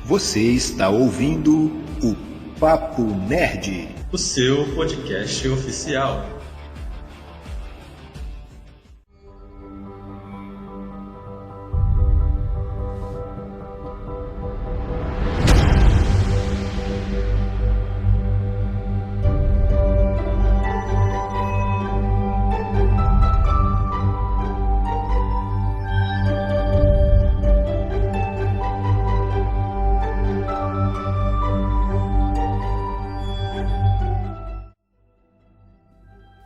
Você está ouvindo o Papo Nerd, o seu podcast oficial.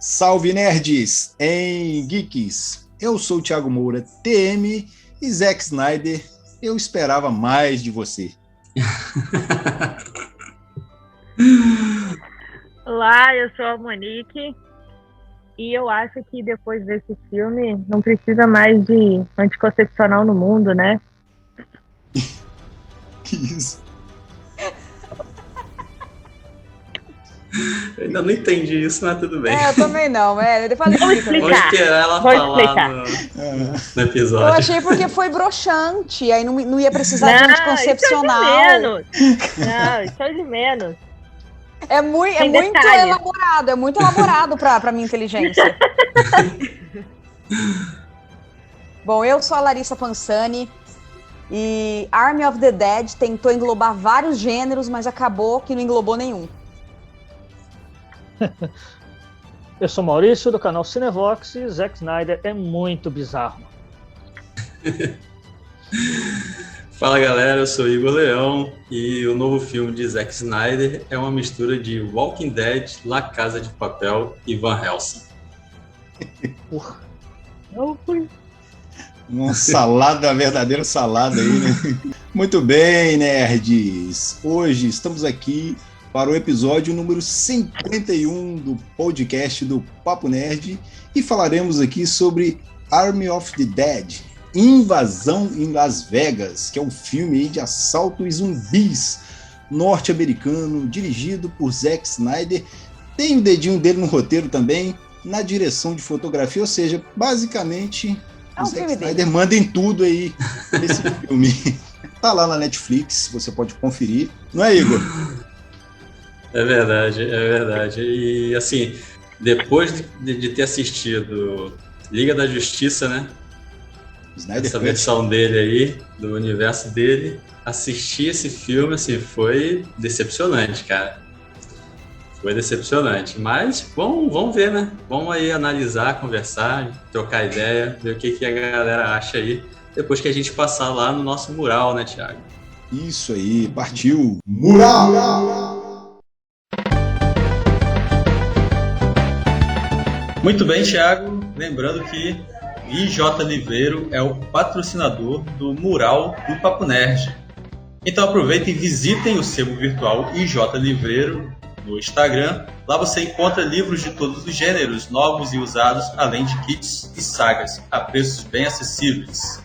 Salve nerds em geeks! Eu sou o Thiago Moura, TM, e Zack Snyder, eu esperava mais de você. Olá, eu sou a Monique e eu acho que depois desse filme não precisa mais de anticoncepcional no mundo, né? Que isso? Eu ainda não entendi isso, mas tudo bem. Eu também não, depois Vou explicar. Vamos esperar ela falar no episódio. Eu achei porque foi broxante, aí não ia precisar de anticoncepcional. Isso é de menos. É muito elaborado pra minha inteligência. Bom, eu sou a Larissa Pansani e Army of the Dead tentou englobar vários gêneros, mas acabou que não englobou nenhum. Eu sou Maurício, do canal Cinevox, e Zack Snyder é muito bizarro. Fala galera, eu sou Igor Leão e o novo filme de Zack Snyder é uma mistura de Walking Dead, La Casa de Papel e Van Helsing. Uma salada, verdadeira salada aí, né? Muito bem, nerds! Hoje estamos aqui para o episódio número 51 do podcast do Papo Nerd e falaremos aqui sobre Army of the Dead, Invasão em Las Vegas, que é um filme aí de assalto e zumbis norte-americano, dirigido por Zack Snyder. Tem o dedinho dele no roteiro também, na direção de fotografia, ou seja, basicamente o Zack Snyder manda em tudo aí nesse filme. Tá lá na Netflix, você pode conferir. Não é, Igor? É verdade. E assim, depois de ter assistido Liga da Justiça, né? Essa versão dele aí, do universo dele, assistir esse filme, assim, foi decepcionante, cara. Foi decepcionante. Mas vamos ver, né? Vamos aí analisar, conversar, trocar ideia, ver o que a galera acha aí, depois que a gente passar lá no nosso mural, né, Thiago? Isso aí, partiu! Mural! Muito bem, Thiago. Lembrando que IJ Livreiro é o patrocinador do mural do Papo Nerd. Então aproveitem e visitem o sebo virtual IJ Livreiro no Instagram. Lá você encontra livros de todos os gêneros, novos e usados, além de kits e sagas, a preços bem acessíveis.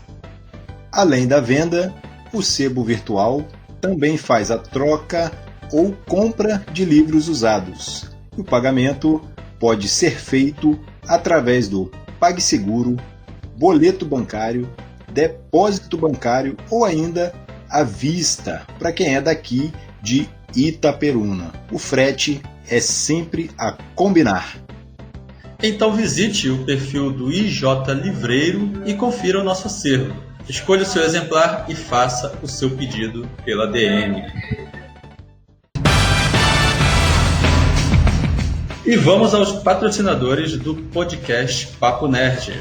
Além da venda, o sebo virtual também faz a troca ou compra de livros usados. O pagamento pode ser feito através do PagSeguro, boleto bancário, depósito bancário ou ainda à vista, para quem é daqui de Itaperuna. O frete é sempre a combinar. Então visite o perfil do IJ Livreiro e confira o nosso acervo. Escolha o seu exemplar e faça o seu pedido pela DM. E vamos aos patrocinadores do podcast Papo Nerd.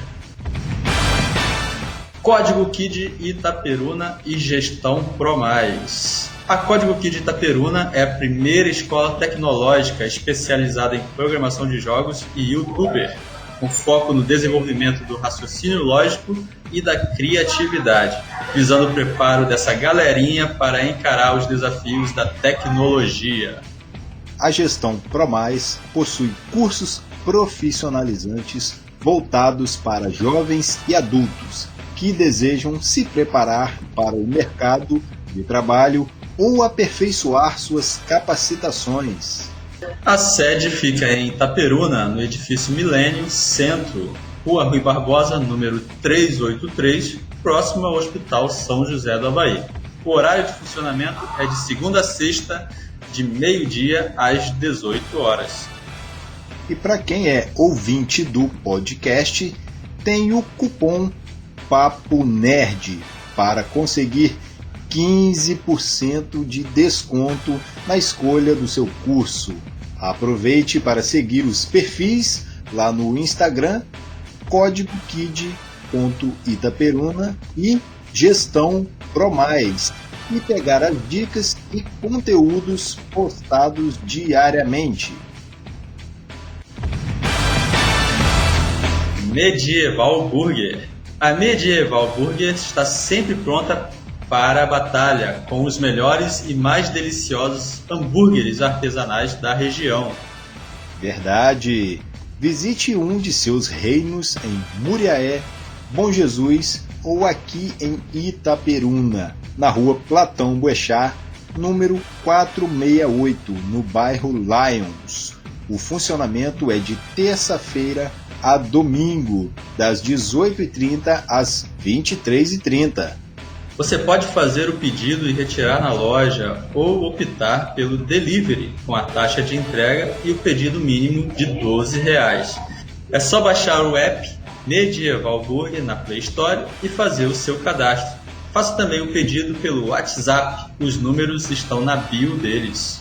Código Kid Itaperuna e Gestão ProMais. A Código Kid Itaperuna é a primeira escola tecnológica especializada em programação de jogos e youtuber, com foco no desenvolvimento do raciocínio lógico e da criatividade, visando o preparo dessa galerinha para encarar os desafios da tecnologia. A Gestão ProMais possui cursos profissionalizantes voltados para jovens e adultos que desejam se preparar para o mercado de trabalho ou aperfeiçoar suas capacitações. A sede fica em Itaperuna, no edifício Milênio Centro, Rua Rui Barbosa, número 383, próximo ao Hospital São José do Havaí. O horário de funcionamento é de segunda a sexta, de meio-dia às 18 horas. E para quem é ouvinte do podcast, tem o cupom Papo Nerd para conseguir 15% de desconto na escolha do seu curso. Aproveite para seguir os perfis lá no Instagram, código KID.Itaperuna e Gestão ProMais, e pegar as dicas e conteúdos postados diariamente. Medieval Burger. A Medieval Burger está sempre pronta para a batalha com os melhores e mais deliciosos hambúrgueres artesanais da região. Verdade! Visite um de seus reinos em Muriaé, Bom Jesus ou aqui em Itaperuna, na rua Platão Boechat, número 468, no bairro Lions. O funcionamento é de terça-feira a domingo, das 18h30 às 23h30. Você pode fazer o pedido e retirar na loja ou optar pelo delivery com a taxa de entrega e o pedido mínimo de R$12. É só baixar o app Medieval Burger na Play Store e fazer o seu cadastro. Faça também o pedido pelo WhatsApp, os números estão na bio deles.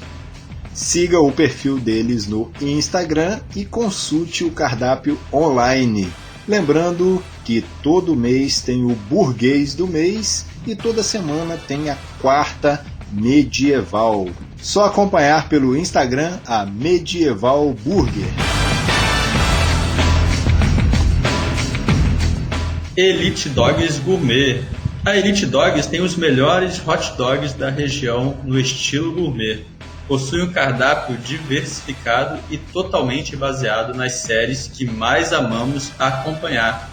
Siga o perfil deles no Instagram e consulte o cardápio online. Lembrando que todo mês tem o burguês do mês e toda semana tem a quarta medieval. Só acompanhar pelo Instagram a Medieval Burger. Elite Dogs Gourmet. A Elite Dogs tem os melhores hot dogs da região no estilo gourmet. Possui um cardápio diversificado e totalmente baseado nas séries que mais amamos acompanhar.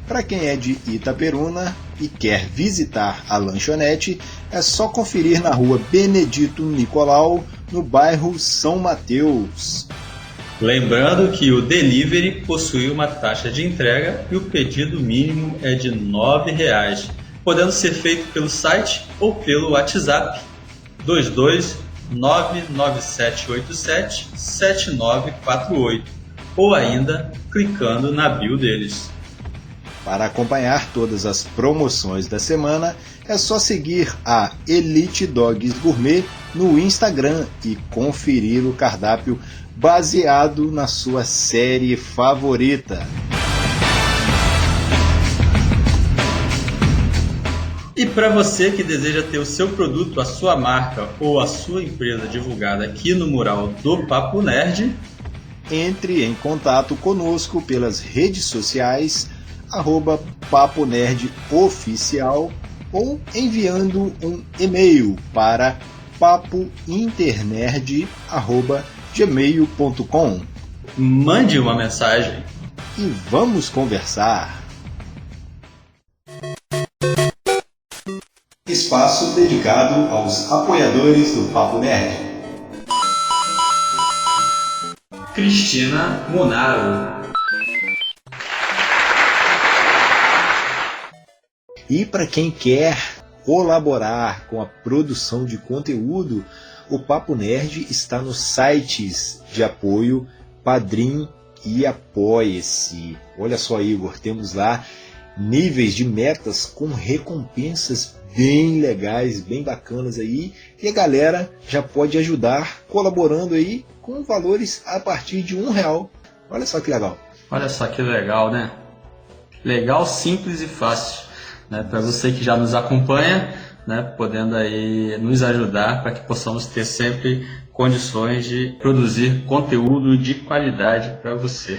Para quem é de Itaperuna e quer visitar a lanchonete, é só conferir na rua Benedito Nicolau, no bairro São Mateus. Lembrando que o delivery possui uma taxa de entrega e o pedido mínimo é de R$9, podendo ser feito pelo site ou pelo WhatsApp 22997877948 ou ainda clicando na bio deles. Para acompanhar todas as promoções da semana, é só seguir a Elite Dogs Gourmet no Instagram e conferir o cardápio baseado na sua série favorita. E para você que deseja ter o seu produto, a sua marca ou a sua empresa divulgada aqui no mural do Papo Nerd, entre em contato conosco pelas redes sociais @Papo Nerd Oficial ou enviando um e-mail para papointernerd@gmail.com. Mande uma mensagem e vamos conversar. Espaço dedicado aos apoiadores do Papo Nerd. Cristina Monaro. E para quem quer colaborar com a produção de conteúdo, o Papo Nerd está nos sites de apoio Padrim e Apoia-se. Olha só, Igor, temos lá níveis de metas com recompensas bem legais, bem bacanas aí, e a galera já pode ajudar colaborando aí com valores a partir de R$1. Olha só que legal. Olha só que legal, né? Legal, simples e fácil. Né, para você que já nos acompanha, né, podendo aí nos ajudar para que possamos ter sempre condições de produzir conteúdo de qualidade para você.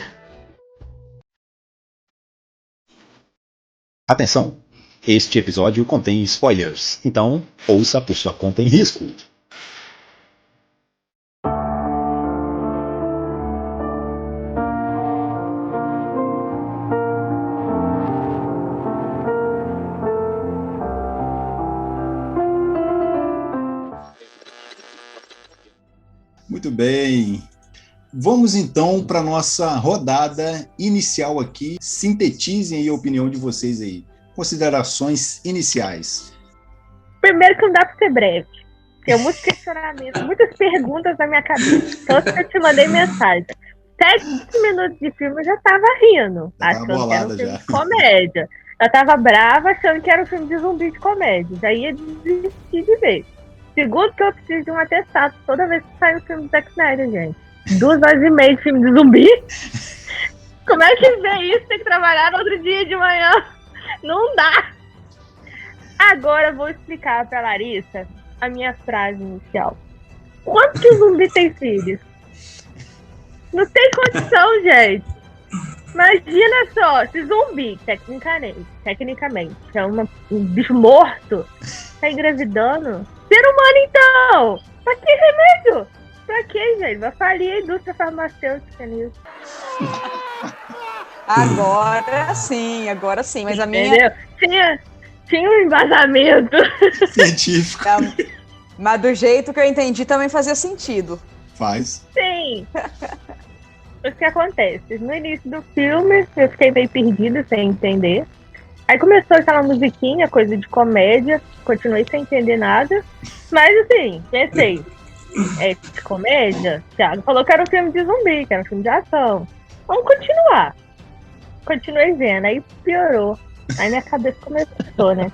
Atenção! Este episódio contém spoilers, então ouça por sua conta em risco. Muito bem. Vamos então para a nossa rodada inicial aqui. Sintetizem aí a opinião de vocês aí. Considerações iniciais. Primeiro que não dá pra ser breve. Tem muitos questionamentos, muitas perguntas na minha cabeça. Então, se eu te mandei mensagem. 7 minutos de filme eu já tava rindo. Achando que era um filme de comédia. Eu tava brava achando que era um filme de zumbi de comédia. Já ia desistir de ver. Segundo que eu preciso de um atestado toda vez que sai um filme do Zack Snyder, gente. 2 horas e meia de filme de zumbi? Como é que vê isso? Tem que trabalhar no outro dia de manhã. Não dá. Agora eu vou explicar pra Larissa a minha frase inicial. Quanto que o zumbi tem filhos? Não tem condição, gente. Imagina só, se zumbi, tecnicamente, é um bicho morto, tá engravidando. Ser humano, então! Pra que remédio? Pra que, gente? Vai falir a indústria farmacêutica nisso. Agora sim. Mas a minha... Tinha um embasamento científico. Mas do jeito que eu entendi também fazia sentido. Faz. Sim. O que acontece? No início do filme, eu fiquei meio perdida, sem entender. Aí começou aquela musiquinha, coisa de comédia. Continuei sem entender nada. Mas assim, pensei, é de comédia? Thiago falou que era um filme de zumbi, que era um filme de ação. Vamos continuar. Continuei vendo, aí piorou. Aí minha cabeça começou, né?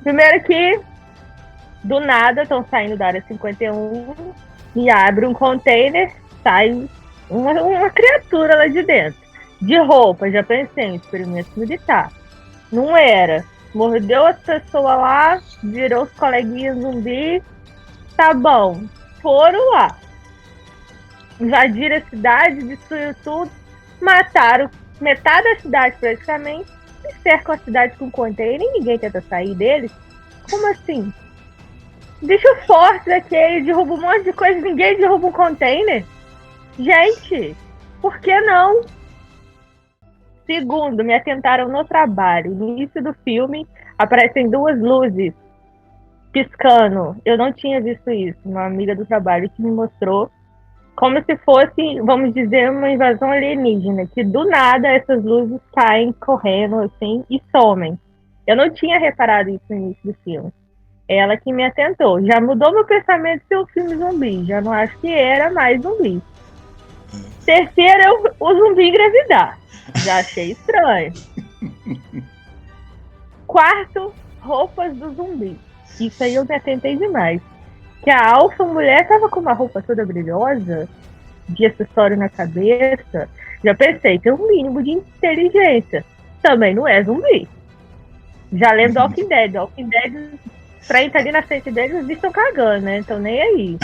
Primeiro que, do nada, estão saindo da área 51 e abre um container, sai uma criatura lá de dentro. De roupa, já pensei em experimento militar. Não era. Mordeu as pessoas lá, virou os coleguinhas zumbi. Tá bom. Foram lá. Invadiram a cidade, destruíram tudo, mataram metade da cidade praticamente, e cercam a cidade com container e ninguém tenta sair deles. Como assim? Bicho forte daquele, derruba um monte de coisa, ninguém derruba um container? Gente, por que não? Segundo, me atentaram no trabalho. No início do filme, aparecem 2 luzes piscando. Eu não tinha visto isso. Uma amiga do trabalho que me mostrou. Como se fosse, vamos dizer, uma invasão alienígena, que do nada essas luzes caem correndo assim e somem. Eu não tinha reparado isso no início do filme. Ela que me atentou. Já mudou meu pensamento de ser um filme zumbi. Já não acho que era mais zumbi. Terceiro é o zumbi engravidar. Já achei estranho. Quarto, roupas do zumbi. Isso aí eu me atentei demais. Que a alfa mulher tava com uma roupa toda brilhosa, de acessório na cabeça. Já pensei, tem um mínimo de inteligência. Também não é zumbi. Já lendo Walking Dead. Walking Dead, pra entrar ali na frente deles, os bichos estão cagando, né? Então nem aí.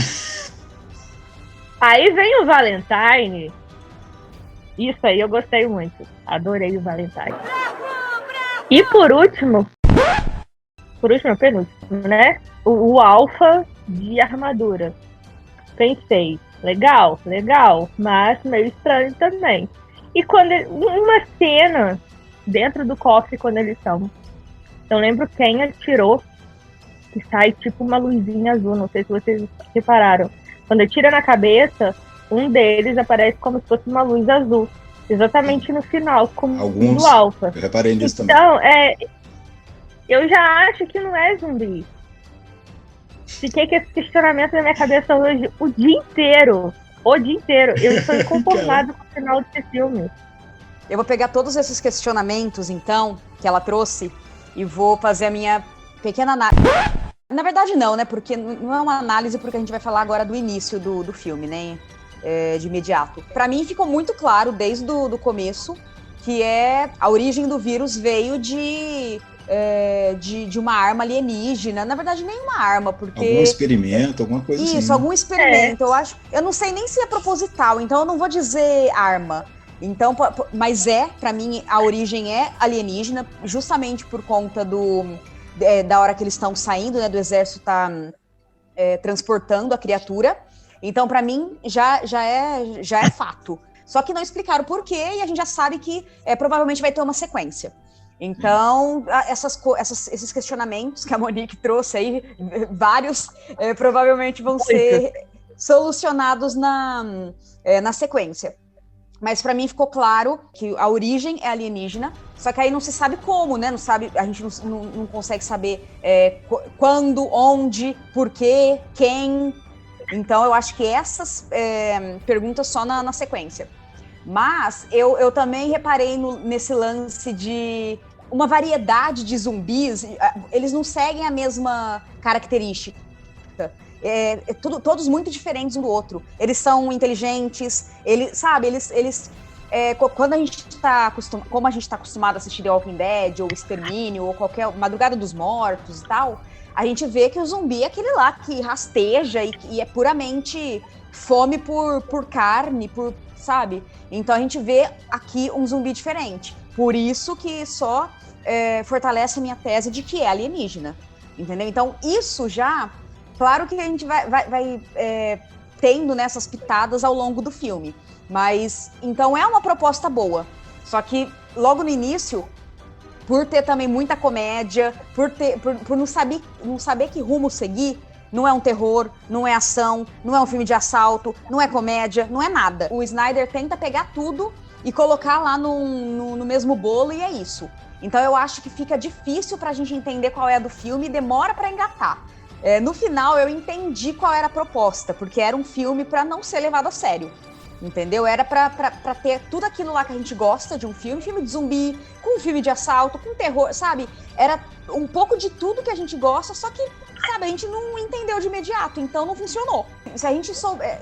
Aí vem o Valentine. Isso aí eu gostei muito. Adorei o Valentine. E por último, penúltimo, né? O alfa de armadura. Pensei, legal, mas meio estranho também. E quando uma cena dentro do cofre, quando eles estão, eu lembro quem atirou, que sai tipo uma luzinha azul, não sei se vocês repararam. Quando atira na cabeça, um deles aparece como se fosse uma luz azul, exatamente no final, como alguns do alfa. Eu reparei nisso também. Então, eu já acho que não é zumbi. Fiquei com esse questionamento na minha cabeça hoje o dia inteiro. Eu estou inconformado com o final desse filme. Eu vou pegar todos esses questionamentos, então, que ela trouxe, e vou fazer a minha pequena análise. Na verdade, não, né? Porque não é uma análise, porque a gente vai falar agora do início do filme, né? De imediato. Pra mim, ficou muito claro, desde o começo, que a origem do vírus veio de uma arma alienígena. Na verdade, nem uma arma, porque... Algum experimento, alguma coisa assim. Isso, algum experimento. Eu não sei nem se é proposital, então eu não vou dizer arma. Então, mas pra mim, a origem é alienígena, justamente por conta da hora que eles estão saindo, né, do exército tá transportando a criatura. Então, pra mim, já é fato. Só que não explicaram por quê, e a gente já sabe que provavelmente vai ter uma sequência. Então, esses questionamentos que a Monique trouxe aí, vários, provavelmente vão ser solucionados na sequência. Mas pra mim ficou claro que a origem é alienígena, só que aí não se sabe como, né? Não sabe, a gente não consegue saber quando, onde, por quê, quem. Então eu acho que essas perguntas só na sequência. Mas eu também reparei nesse lance de uma variedade de zumbis, eles não seguem a mesma característica. Todos muito diferentes um do outro. Eles são inteligentes, quando a gente está como a gente está acostumado a assistir The Walking Dead, ou Extermínio, ou qualquer Madrugada dos Mortos e tal, a gente vê que o zumbi é aquele lá que rasteja e é puramente fome por carne, sabe? Então a gente vê aqui um zumbi diferente. Por isso que só fortalece a minha tese de que é alienígena, entendeu? Então isso já... Claro que a gente vai tendo nessas pitadas ao longo do filme, mas então é uma proposta boa. Só que logo no início, por ter também muita comédia, por não saber que rumo seguir, não é um terror, não é ação, não é um filme de assalto, não é comédia, não é nada. O Snyder tenta pegar tudo e colocar lá no mesmo bolo e é isso. Então eu acho que fica difícil pra gente entender qual é a do filme e demora pra engatar. No final, eu entendi qual era a proposta, porque era um filme para não ser levado a sério, entendeu? Era para ter tudo aquilo lá que a gente gosta de um filme de zumbi, com um filme de assalto, com terror, sabe? Era um pouco de tudo que a gente gosta, só que, sabe, a gente não entendeu de imediato, então não funcionou. Se a gente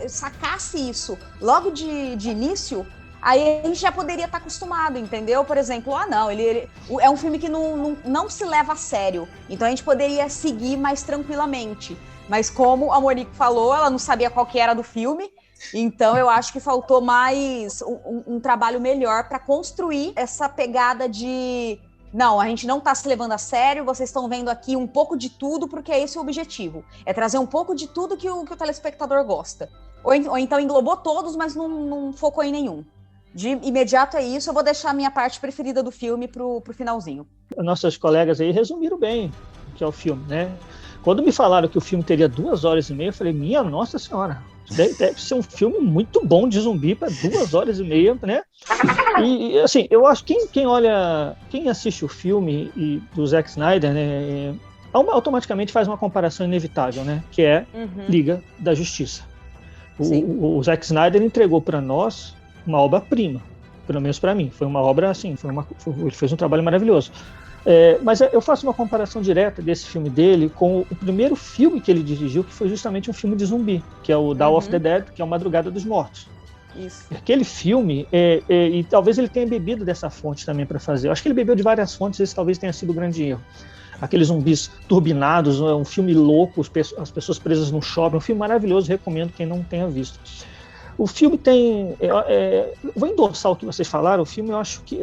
sacasse isso logo de início... Aí a gente já poderia estar acostumado, entendeu? Por exemplo, ele é um filme que não se leva a sério. Então a gente poderia seguir mais tranquilamente. Mas como a Monique falou, ela não sabia qual que era do filme. Então eu acho que faltou mais um trabalho melhor para construir essa pegada de... Não, a gente não está se levando a sério, vocês estão vendo aqui um pouco de tudo, porque é esse o objetivo. É trazer um pouco de tudo que o telespectador gosta. Ou então englobou todos, mas não focou em nenhum. De imediato é isso, eu vou deixar a minha parte preferida do filme pro finalzinho. Nossos colegas aí resumiram bem o que é o filme, né? Quando me falaram que o filme teria 2h30, eu falei, minha nossa senhora, deve ser um filme muito bom de zumbi para 2h30, né? E assim, eu acho que quem assiste o filme do Zack Snyder, né, automaticamente faz uma comparação inevitável, né? Que é Liga da Justiça. O Zack Snyder entregou para nós uma obra-prima, pelo menos para mim. Foi uma obra, assim, ele fez um trabalho maravilhoso. Mas eu faço uma comparação direta desse filme dele com o primeiro filme que ele dirigiu, que foi justamente um filme de zumbi, que é o Dawn of the Dead, que é o Madrugada dos Mortos. Isso. Aquele filme, e talvez ele tenha bebido dessa fonte também para fazer. Eu acho que ele bebeu de várias fontes, esse talvez tenha sido o grande erro. Aqueles zumbis turbinados, um filme louco, as pessoas presas no shopping, um filme maravilhoso, recomendo quem não tenha visto. O filme tem... vou endossar o que vocês falaram. O filme, eu acho que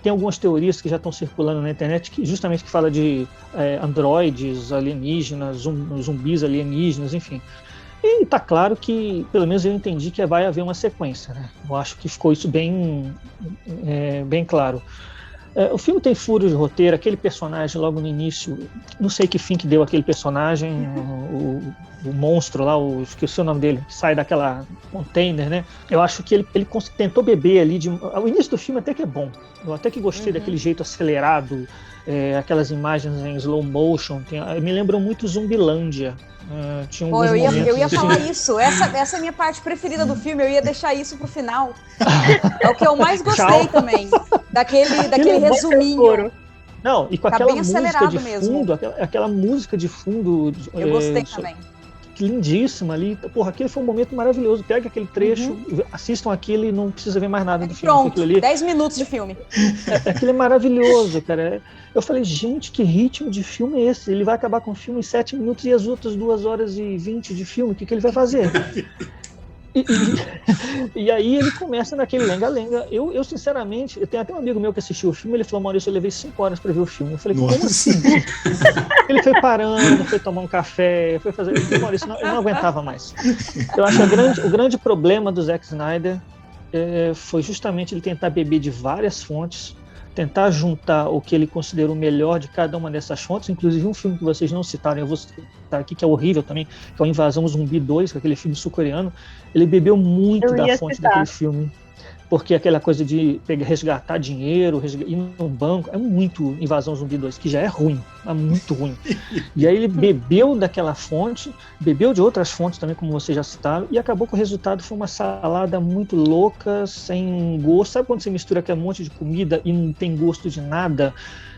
tem algumas teorias que já estão circulando na internet, que justamente fala de androides alienígenas, zumbis alienígenas, enfim. E está claro que, pelo menos eu entendi que vai haver uma sequência, né? Eu acho que ficou isso bem claro. O filme tem furos de roteiro, aquele personagem logo no início, não sei que fim que deu aquele personagem, o monstro lá, esqueci o nome dele, que sai daquela container, né? Eu acho que ele tentou beber ali, o início do filme até que é bom, eu até que gostei daquele jeito acelerado, aquelas imagens em slow motion, me lembram muito Zumbilândia. Eu ia falar isso, essa é a minha parte preferida do filme, eu ia deixar isso pro final. É o que eu mais gostei também, daquele resuminho. Não, e com aquela música de fundo, aquela música de fundo. Eu gostei também. Lindíssima ali. Porra, aquele foi um momento maravilhoso. Pega aquele trecho, assistam aquilo e não precisa ver mais nada do filme. Pronto, ali. 10 minutos de filme. Aquilo é maravilhoso, cara. Eu falei, gente, que ritmo de filme é esse? Ele vai acabar com o filme em 7 minutos e as outras 2h20 de filme, o que ele vai fazer? E aí ele começa naquele lenga-lenga. Eu sinceramente, eu tenho até um amigo meu que assistiu o filme, ele falou, Maurício, eu levei 5 horas para ver o filme. Eu falei, nossa, como assim? Ele foi parando, foi tomar um café, foi fazer... Eu falei, Maurício, eu não aguentava mais. Eu acho que o grande problema do Zack Snyder foi justamente ele tentar beber de várias fontes, tentar juntar o que ele considerou melhor de cada uma dessas fontes, inclusive um filme que vocês não citaram, eu vou citar aqui, que é horrível também, que é o Invasão Zumbi 2, que é aquele filme sul-coreano. Ele bebeu muito da fonte daquele filme. porque aquela coisa de resgatar dinheiro, ir num banco, é muito Invasão Zumbi 2, que já é ruim, é muito ruim. E aí ele bebeu daquela fonte, bebeu de outras fontes também, como vocês já citaram, e acabou que o resultado foi uma salada muito louca, sem gosto. Sabe quando você mistura aquele monte de comida e não tem gosto de nada?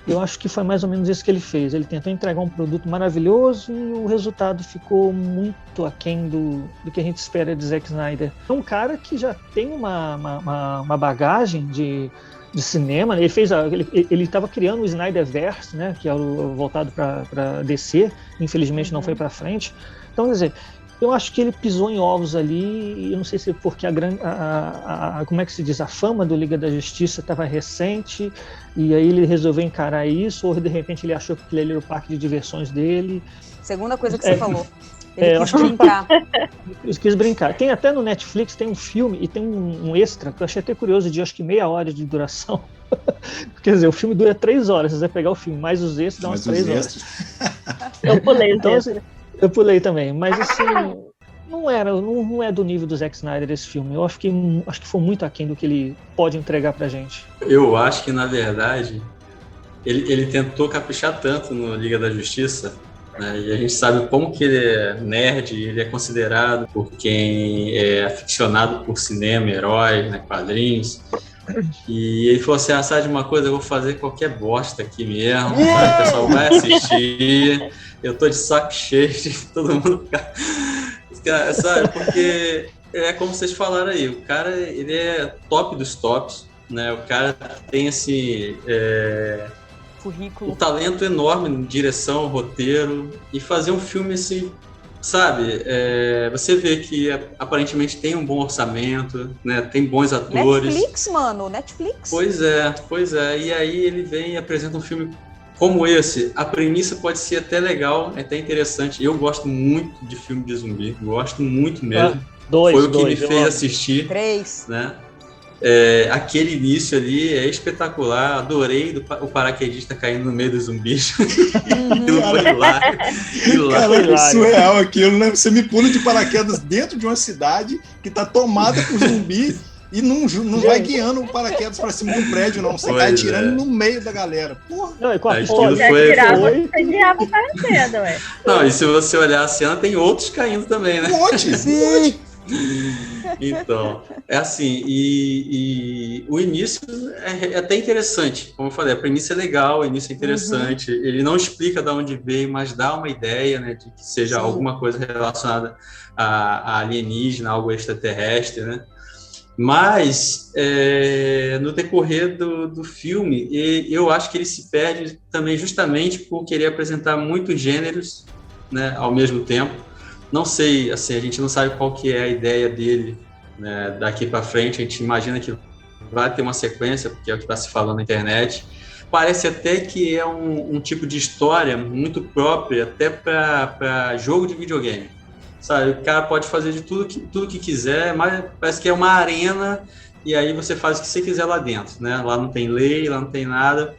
Eu acho que foi mais ou menos isso que ele fez. Ele tentou entregar um produto maravilhoso e o resultado ficou muito aquém do que a gente espera de Zack Snyder. É um cara que já tem uma bagagem de cinema. Ele estava criando o Snyderverse, né, que é voltado para DC. Infelizmente não foi para frente. Então, quer dizer, eu acho que ele pisou em ovos ali, e eu não sei se porque como é que se diz, a fama do Liga da Justiça estava recente, e aí ele resolveu encarar isso, ou de repente ele achou que ele era o parque de diversões dele. Segunda coisa que você falou. Ele quis brincar. Ele quis brincar. Tem até no Netflix, tem um filme e tem um extra, que eu achei até curioso, de acho que meia hora de duração. Quer dizer, o filme dura 3 horas, se você pegar o filme, mais os extras, dá umas 3 horas. Eu pulei então, assim, eu pulei também, mas assim, não é do nível do Zack Snyder esse filme. Eu acho que foi muito aquém do que ele pode entregar pra gente. Eu acho que, na verdade, ele tentou caprichar tanto no Liga da Justiça, né? E a gente sabe como que ele é nerd, ele é considerado por quem é aficionado por cinema, heróis, né, quadrinhos. E ele falou assim, sabe de uma coisa, eu vou fazer qualquer bosta aqui mesmo, sabe? O pessoal vai assistir, eu tô de saco cheio de todo mundo ficar, sabe? Porque é como vocês falaram aí, o cara, ele é top dos tops, né? O cara tem esse currículo, um talento enorme em direção, roteiro, e fazer um filme assim, sabe, você vê que aparentemente tem um bom orçamento, né? Tem bons atores. Netflix, mano, Netflix. Pois é. E aí ele vem e apresenta um filme como esse. A premissa pode ser até legal, até interessante. Eu gosto muito de filme de zumbi, gosto muito mesmo. Foi o que me fez assistir. 3. Né? Aquele início ali é espetacular, adorei o paraquedista caindo no meio dos zumbis. Aquilo foi lá. Cara, é surreal aquilo, né? Você me pula de paraquedas dentro de uma cidade que tá tomada por zumbi e não vai guiando o paraquedas pra cima de um prédio, não. Você cai atirando no meio da galera. Porra. Não, e com a pistola você guiava o paraquedas, ué. Não, e se você olhar a cena, tem outros caindo também, né? Um monte. Então, é assim, e o início é até interessante, como eu falei, a premissa é legal, o início é interessante, ele não explica de onde veio, mas dá uma ideia, né, de que seja alguma coisa relacionada a alienígena, algo extraterrestre, né, mas no decorrer do filme, eu acho que ele se perde também justamente por querer apresentar muitos gêneros, né, ao mesmo tempo. Não sei, assim, a gente não sabe qual que é a ideia dele, né, daqui para frente. A gente imagina que vai ter uma sequência, porque é o que está se falando na internet. Parece até que é um tipo de história muito própria até para jogo de videogame, sabe? O cara pode fazer de tudo que quiser, mas parece que é uma arena e aí você faz o que você quiser lá dentro, né? Lá não tem lei, lá não tem nada.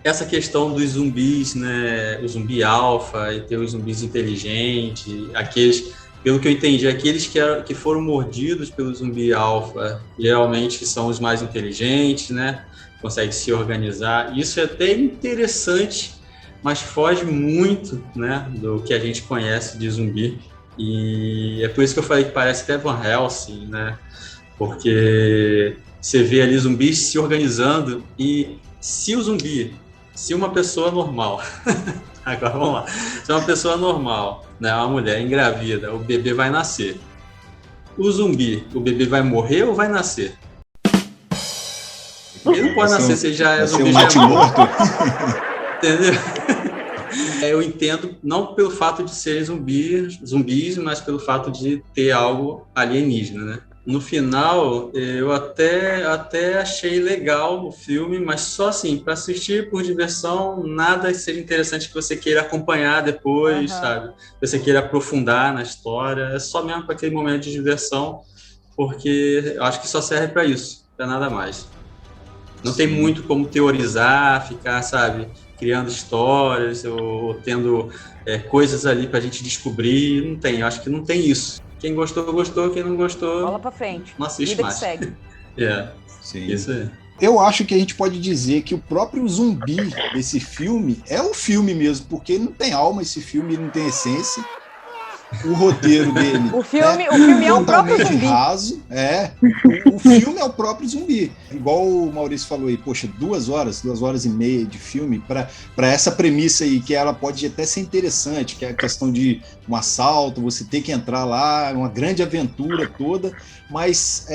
Essa questão dos zumbis, né, o zumbi alfa e ter os zumbis inteligentes, aqueles, pelo que eu entendi, aqueles que foram mordidos pelo zumbi alfa, geralmente são os mais inteligentes, né, conseguem se organizar. Isso é até interessante, mas foge muito, né, do que a gente conhece de zumbi. E é por isso que eu falei que parece até Van Helsing, né, porque você vê ali zumbis se organizando e se uma pessoa normal, agora vamos lá, se uma pessoa normal, né, uma mulher engravida, o bebê vai nascer. O bebê vai morrer ou vai nascer? Ele não pode nascer se já é zumbi. Morto. Entendeu? Eu entendo, não pelo fato de serem zumbis, mas pelo fato de ter algo alienígena, né? No final, eu até achei legal o filme, mas só assim, para assistir por diversão, nada seria interessante que você queira acompanhar depois, sabe? Que você queira aprofundar na história, é só mesmo para aquele momento de diversão, porque eu acho que só serve para isso, para nada mais. Não tem muito como teorizar, ficar, sabe, criando histórias ou tendo coisas ali para a gente descobrir, não tem, eu acho que não tem isso. Quem gostou, gostou. Quem não gostou, bola pra frente. Não assiste Vida mais. que segue. Sim. Isso aí. Eu acho que a gente pode dizer que o próprio zumbi desse filme é um filme mesmo, porque não tem alma esse filme, não tem essência. O roteiro dele o filme é o próprio zumbi. Raso, o filme é o próprio zumbi. Igual o Maurício falou aí, poxa, 2 horas e meia de filme para essa premissa aí, que ela pode até ser interessante, que é a questão de um assalto, você ter que entrar lá, uma grande aventura toda, mas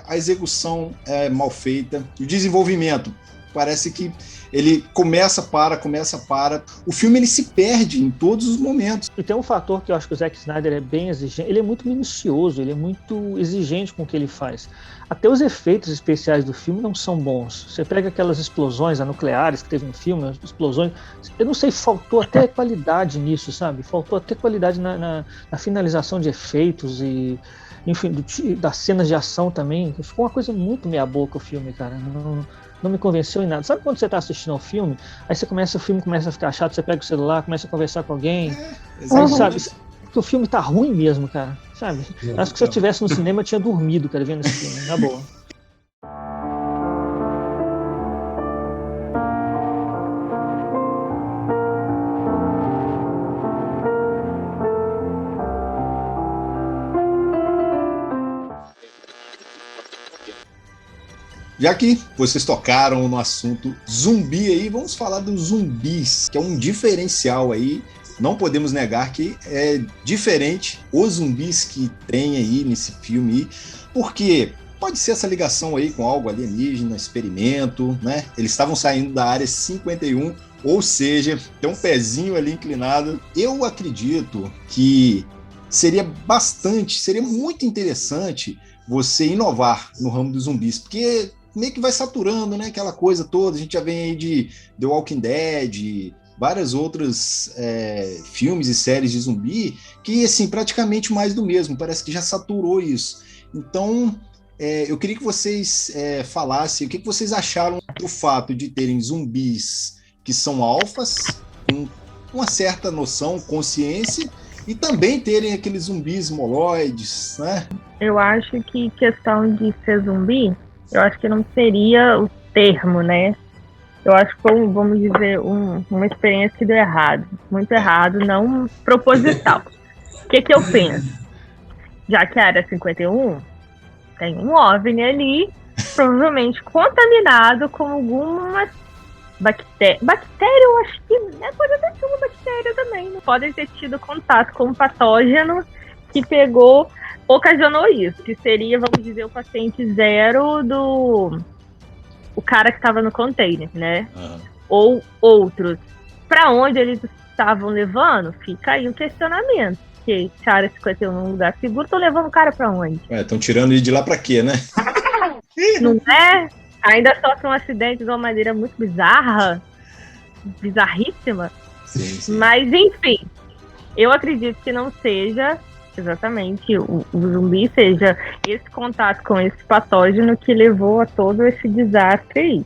a execução é mal feita. O desenvolvimento parece que ele começa, para. O filme ele se perde em todos os momentos. E tem um fator que eu acho que o Zack Snyder é bem exigente. Ele é muito minucioso, ele é muito exigente com o que ele faz. Até os efeitos especiais do filme não são bons. Você pega aquelas explosões nucleares que teve no filme, as explosões... Eu não sei, faltou até qualidade nisso, sabe? Faltou até qualidade na finalização de efeitos e... Enfim, das cenas de ação também. Ficou uma coisa muito meia boca o filme, cara. Não me convenceu em nada. Sabe quando você está assistindo ao filme, aí o filme começa a ficar chato, você pega o celular, começa a conversar com alguém, aí, sabe, que o filme tá ruim mesmo, cara, sabe? Acho que se eu estivesse no cinema, eu tinha dormido, cara, vendo esse filme, na boa. Já que vocês tocaram no assunto zumbi aí, vamos falar dos zumbis, que é um diferencial aí. Não podemos negar que é diferente os zumbis que tem aí nesse filme, porque pode ser essa ligação aí com algo alienígena, experimento, né? Eles estavam saindo da área 51, ou seja, tem um pezinho ali inclinado. Eu acredito que seria muito interessante você inovar no ramo dos zumbis, porque meio que vai saturando, né, aquela coisa toda. A gente já vem aí de The Walking Dead, várias outras filmes e séries de zumbi, que, assim, praticamente mais do mesmo, parece que já saturou isso. Então, eu queria que vocês falassem o que vocês acharam do fato de terem zumbis que são alfas, com uma certa noção, consciência, e também terem aqueles zumbis moloides, né? Eu acho que questão de ser zumbi, eu acho que não seria o termo, né? Eu acho que foi, vamos dizer, uma experiência que deu errado. Muito errado, não proposital. O que eu penso? Já que a área 51 tem um OVNI ali, provavelmente contaminado com algumas bactéria, eu acho que pode ter sido uma bactéria também. Não podem ter tido contato com um patógeno que ocasionou isso, que seria, vamos dizer, o paciente zero o cara que estava no container, né? Ou outros. Para onde eles estavam levando, fica aí um questionamento. Porque se a área 51 num lugar seguro, estão levando o cara para onde? Estão tirando ele de lá para quê, né? Não é? Ainda sofre um acidente de uma maneira muito bizarríssima. Sim. Mas, enfim, eu acredito que não seja exatamente o zumbi, seja esse contato com esse patógeno que levou a todo esse desastre aí.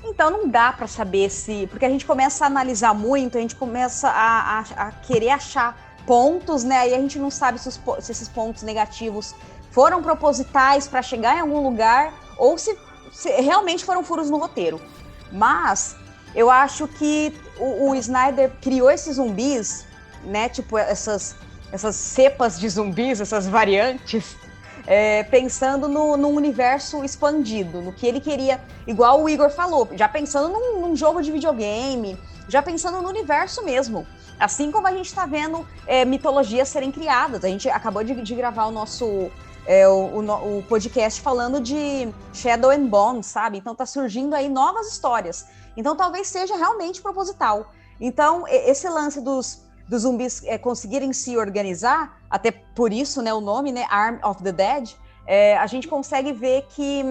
Então não dá para saber porque a gente começa a analisar muito, a gente começa a querer achar pontos, né? Aí a gente não sabe se esses pontos negativos foram propositais para chegar em algum lugar ou se realmente foram furos no roteiro. Mas eu acho que o Snyder criou esses zumbis, né? Tipo, essas cepas de zumbis, essas variantes, pensando num universo expandido, no que ele queria, igual o Igor falou, já pensando num jogo de videogame, já pensando no universo mesmo. Assim como a gente está vendo mitologias serem criadas. A gente acabou de gravar o nosso... o podcast falando de Shadow and Bone, sabe? Então tá surgindo aí novas histórias. Então talvez seja realmente proposital. Então esse lance dos zumbis conseguirem se organizar, até por isso, né, o nome, né, Arm of the Dead, a gente consegue ver que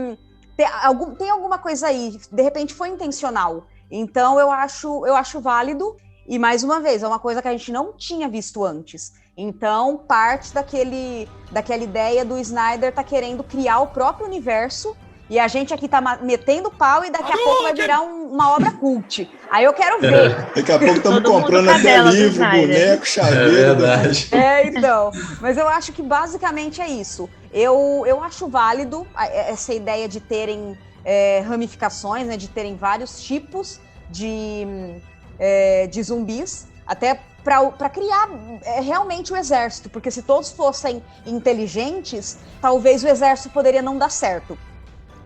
tem alguma coisa aí, de repente foi intencional. Então eu acho válido, e mais uma vez, é uma coisa que a gente não tinha visto antes. Então, parte daquela ideia do Snyder tá querendo criar o próprio universo E a gente aqui tá metendo pau e daqui a pouco vai virar uma obra cult. Aí eu quero ver. Daqui a pouco estamos comprando até livro, boneco, chaveiro. É verdade. Então. Mas eu acho que basicamente é isso. Eu acho válido essa ideia de terem ramificações, né, de terem vários tipos de zumbis, até para criar realmente o exército, porque se todos fossem inteligentes, talvez o exército poderia não dar certo.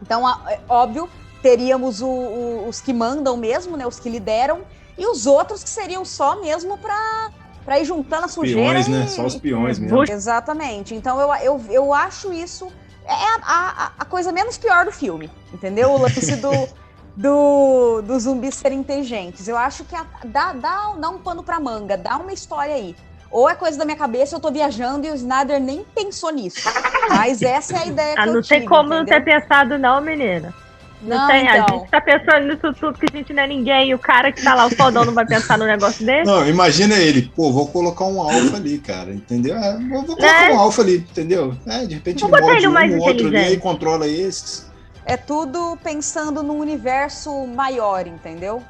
Então, óbvio, teríamos os que mandam mesmo, né, os que lideram, e os outros que seriam só mesmo para ir juntando a sujeira. Peões, né? Só os peões mesmo. Exatamente. Então, eu acho isso a coisa menos pior do filme, entendeu? O lance do zumbis serem inteligentes. Eu acho que dá um pano pra manga, dá uma história aí. Ou é coisa da minha cabeça, eu tô viajando e o Snyder nem pensou nisso. Mas essa é a ideia que eu tive. Não tem como não ter pensado não, menina. Não tem, então. A gente tá pensando nisso tudo que a gente não é ninguém e o cara que tá lá, o fodão, não vai pensar no negócio desse? Não, imagina ele, vou colocar um alfa ali, cara, entendeu? Vou colocar um alfa ali, entendeu? De repente ele morde um outro ali e controla esses. É tudo pensando num universo maior, entendeu?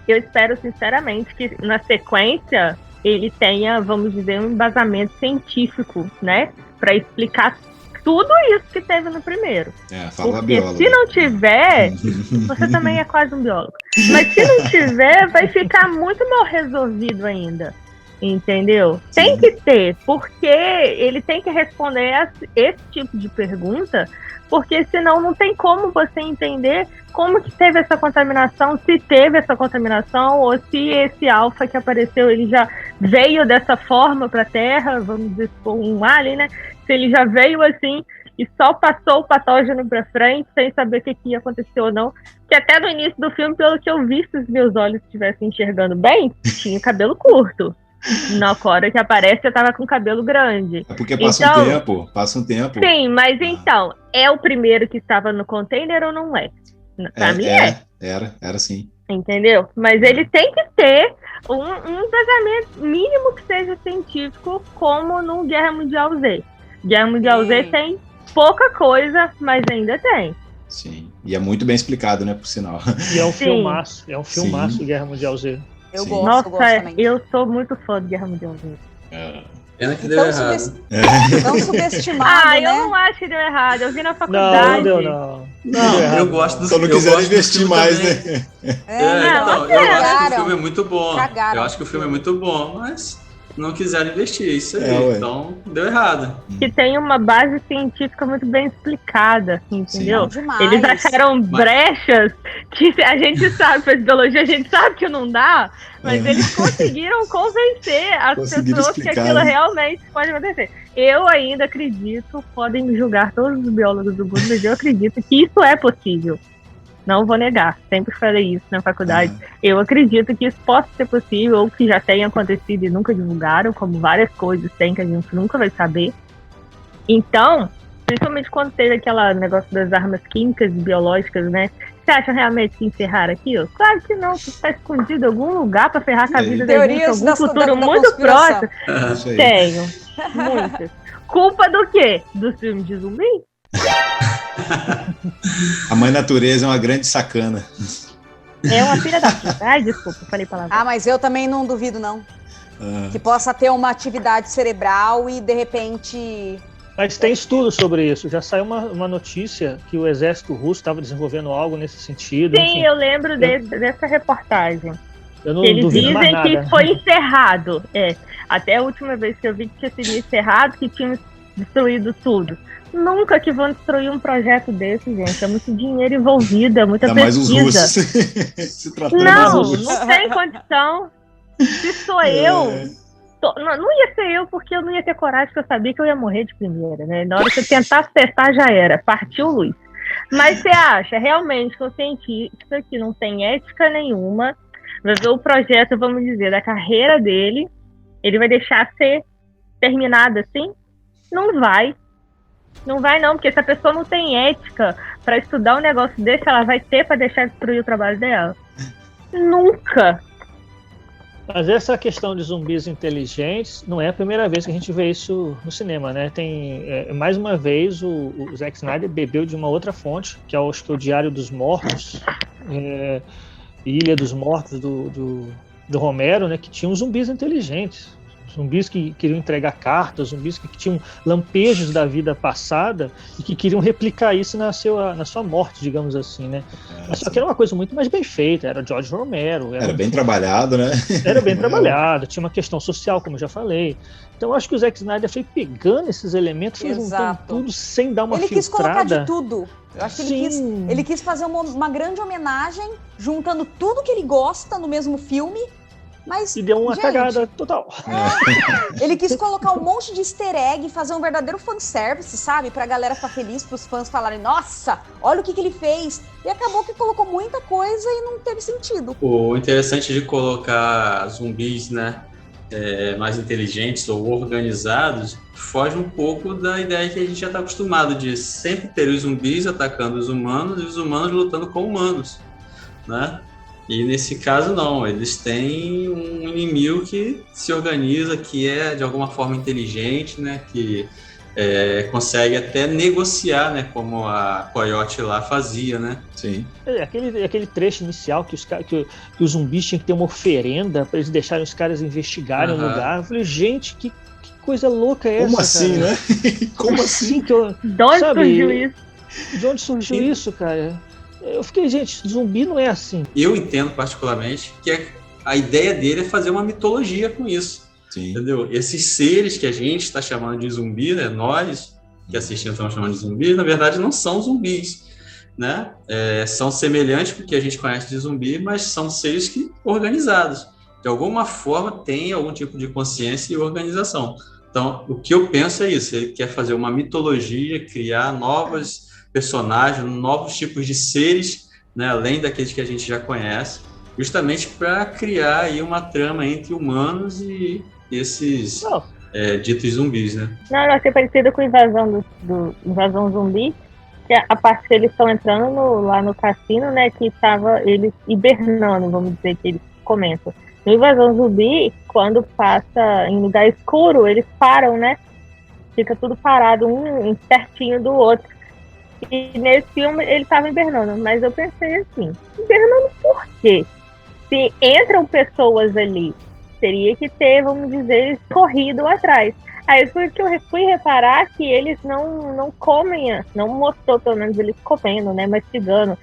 Eu espero, sinceramente, que na sequência ele tenha, vamos dizer, um embasamento científico, né? Pra explicar tudo isso que teve no primeiro. Fala porque biólogo. Se não tiver, você também é quase um biólogo. Mas se não tiver, vai ficar muito mal resolvido ainda. Entendeu? Sim. Tem que ter, porque ele tem que responder esse tipo de pergunta, porque senão não tem como você entender como que teve essa contaminação, se teve essa contaminação, ou se esse alfa que apareceu, ele já veio dessa forma para a Terra, vamos dizer, um alien, né? Se ele já veio assim e só passou o patógeno para frente, sem saber o que ia acontecer ou não. Que até no início do filme, pelo que eu vi, se os meus olhos estivessem enxergando bem, tinha cabelo curto. Na hora que aparece, eu tava com cabelo grande. É porque passa um tempo. Sim, mas então, é o primeiro que estava no container ou não é? Pra mim Era sim. Entendeu? Mas ele tem que ter um embasamento mínimo que seja científico, como no Guerra Mundial Z. Guerra Mundial Z tem pouca coisa, mas ainda tem. Sim, e é muito bem explicado, né, por sinal. E é um filmaço, Guerra Mundial Z. Eu gosto, Nossa, eu gosto também. Eu sou muito fã de Guerra Mundial Z. Pena que deu errado. Tão subestimado, né? Eu não acho que deu errado. Eu vi na faculdade. Não deu, não. Eu gosto do filme. Só não quiseram investir mais, né? Eu acho que o filme é muito bom. Cagaram. Eu acho que o filme é muito bom, mas não quiseram investir, isso aí. Então, deu errado. Que tem uma base científica muito bem explicada, entendeu? Eles acharam brechas que a gente sabe, para biologia a gente sabe que não dá, mas eles conseguiram convencer as pessoas que aquilo realmente pode acontecer. Eu ainda acredito, podem me julgar todos os biólogos do mundo, mas eu acredito que isso é possível. Não vou negar, sempre falei isso na faculdade. Eu acredito que isso possa ser possível, ou que já tenha acontecido e nunca divulgaram, como várias coisas tem que a gente nunca vai saber. Então, principalmente quando teve aquele negócio das armas químicas e biológicas, né? Você acha realmente que encerraram aquilo? Claro que não, você está escondido em algum lugar para ferrar com a vida da gente, algum futuro muito próximo. Tenho, muitas. Culpa do quê? Do filme de zumbi? A mãe natureza é uma grande sacana. É uma filha da puta. Ai, desculpa, falei palavra. Mas eu também não duvido, não. Que possa ter uma atividade cerebral e, de repente... Mas tem estudo sobre isso. Já saiu uma notícia que o exército russo estava desenvolvendo algo nesse sentido. Sim, enfim. Eu lembro dessa reportagem. Eu não Eles duvido mais dizem nada. Que foi encerrado. Até a última vez que eu vi que tinha sido encerrado, que tinham destruído tudo. Nunca que vão destruir um projeto desse, gente. É muito dinheiro envolvido, é muita pesquisa. Mais os russos. Se não tem condição. Se sou eu... Não ia ser eu, porque eu não ia ter coragem, porque eu sabia que eu ia morrer de primeira, né? Na hora que eu tentar acertar, já era. Partiu luz. Mas você acha realmente que o cientista que não tem ética nenhuma vai ver o projeto, vamos dizer, da carreira dele, ele vai deixar ser terminado assim? Não vai. Não vai não, porque se a pessoa não tem ética para estudar um negócio desse, ela vai ter para deixar destruir o trabalho dela? Nunca. Mas essa questão de zumbis inteligentes não é a primeira vez que a gente vê isso no cinema, né? Mais uma vez, o Zack Snyder bebeu de uma outra fonte, que é acho que o Diário dos Mortos, Ilha dos Mortos do Romero, né? Que tinham zumbis inteligentes. Zumbis que queriam entregar cartas, zumbis que tinham lampejos da vida passada e que queriam replicar isso na sua morte, digamos assim, né? Mas só que era uma coisa muito mais bem feita, era George Romero. Era bem trabalhado, né? Era bem trabalhado, tinha uma questão social, como eu já falei. Então eu acho que o Zack Snyder foi pegando esses elementos, foi juntando tudo sem dar uma filtrada. Ele quis colocar de tudo. Eu acho que ele quis fazer uma grande homenagem, juntando tudo que ele gosta no mesmo filme. Mas, e deu uma cagada total. Ele quis colocar um monte de easter egg, fazer um verdadeiro fanservice, sabe? Pra galera ficar feliz, pros fãs falarem, nossa, olha o que ele fez. E acabou que colocou muita coisa e não teve sentido. O interessante de colocar zumbis, né, mais inteligentes ou organizados, foge um pouco da ideia que a gente já está acostumado de sempre ter os zumbis atacando os humanos e os humanos lutando com humanos, né? E nesse caso não, eles têm um inimigo que se organiza, que é de alguma forma inteligente, né? Que consegue até negociar, né? Como a Coyote lá fazia, né? Sim. Aquele trecho inicial que os zumbis tinham que ter uma oferenda para eles deixarem os caras investigarem o lugar. Eu falei, gente, que coisa louca é essa? Como assim, cara? Né? Como assim? De onde surgiu isso? De onde surgiu isso, cara? Eu fiquei, gente, zumbi não é assim. Eu entendo particularmente que a ideia dele é fazer uma mitologia com isso. Sim. Entendeu? Esses seres que a gente está chamando de zumbi, né? Nós que assistimos estamos chamando de zumbi, na verdade não são zumbis, né? São semelhantes com o que a gente conhece de zumbi, mas são seres organizados. De alguma forma têm algum tipo de consciência e organização. Então, o que eu penso é isso. Ele quer fazer uma mitologia, criar novos personagens, novos tipos de seres, né, além daqueles que a gente já conhece, justamente para criar aí uma trama entre humanos e esses ditos zumbis, né? Não, achei parecido com Invasão Zumbi, que a parte que eles estão entrando lá no cassino, né, que estava eles hibernando, vamos dizer, que eles comentam. No Invasão Zumbi, quando passa em lugar escuro, eles param, né? Fica tudo parado, um pertinho do outro. E nesse filme ele estava hibernando, mas eu pensei assim, hibernando por quê? Se entram pessoas ali, teria que ter, vamos dizer, corrido atrás. Aí foi que eu fui reparar que eles não comem, não mostrou pelo menos eles comendo, né, mastigando,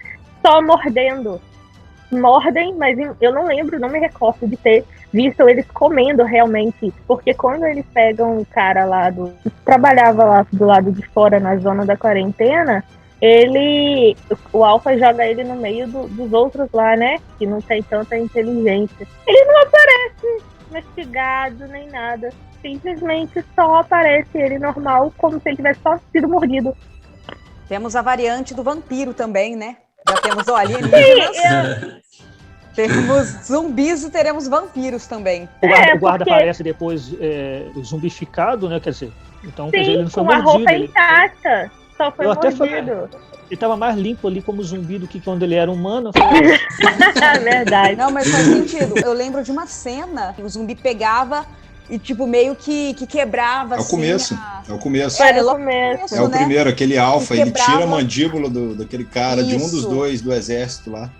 só mordendo. Mordem, mas eu não lembro, não me recordo de ter visto eles comendo realmente, porque quando eles pegam o cara lá que trabalhava lá do lado de fora na zona da quarentena, o Alpha joga ele no meio dos outros lá, né, que não tem tanta inteligência. Ele não aparece mastigado nem nada, simplesmente só aparece ele normal, como se ele tivesse só sido mordido. Temos a variante do vampiro também, né? Já temos alienígenas. Temos zumbis e teremos vampiros também. O guarda aparece depois zumbificado, né? Quer dizer, então quer dizer, ele não foi mordido. Com a roupa intacta, só foi mordido. Ele estava mais limpo ali como zumbi do que quando ele era humano. Verdade. Não, mas faz sentido. Eu lembro de uma cena que o zumbi pegava e, tipo, meio que quebrava, É o começo. É o começo. É o começo, É o primeiro, aquele Alpha, ele tira a mandíbula daquele cara, de um dos dois do exército lá.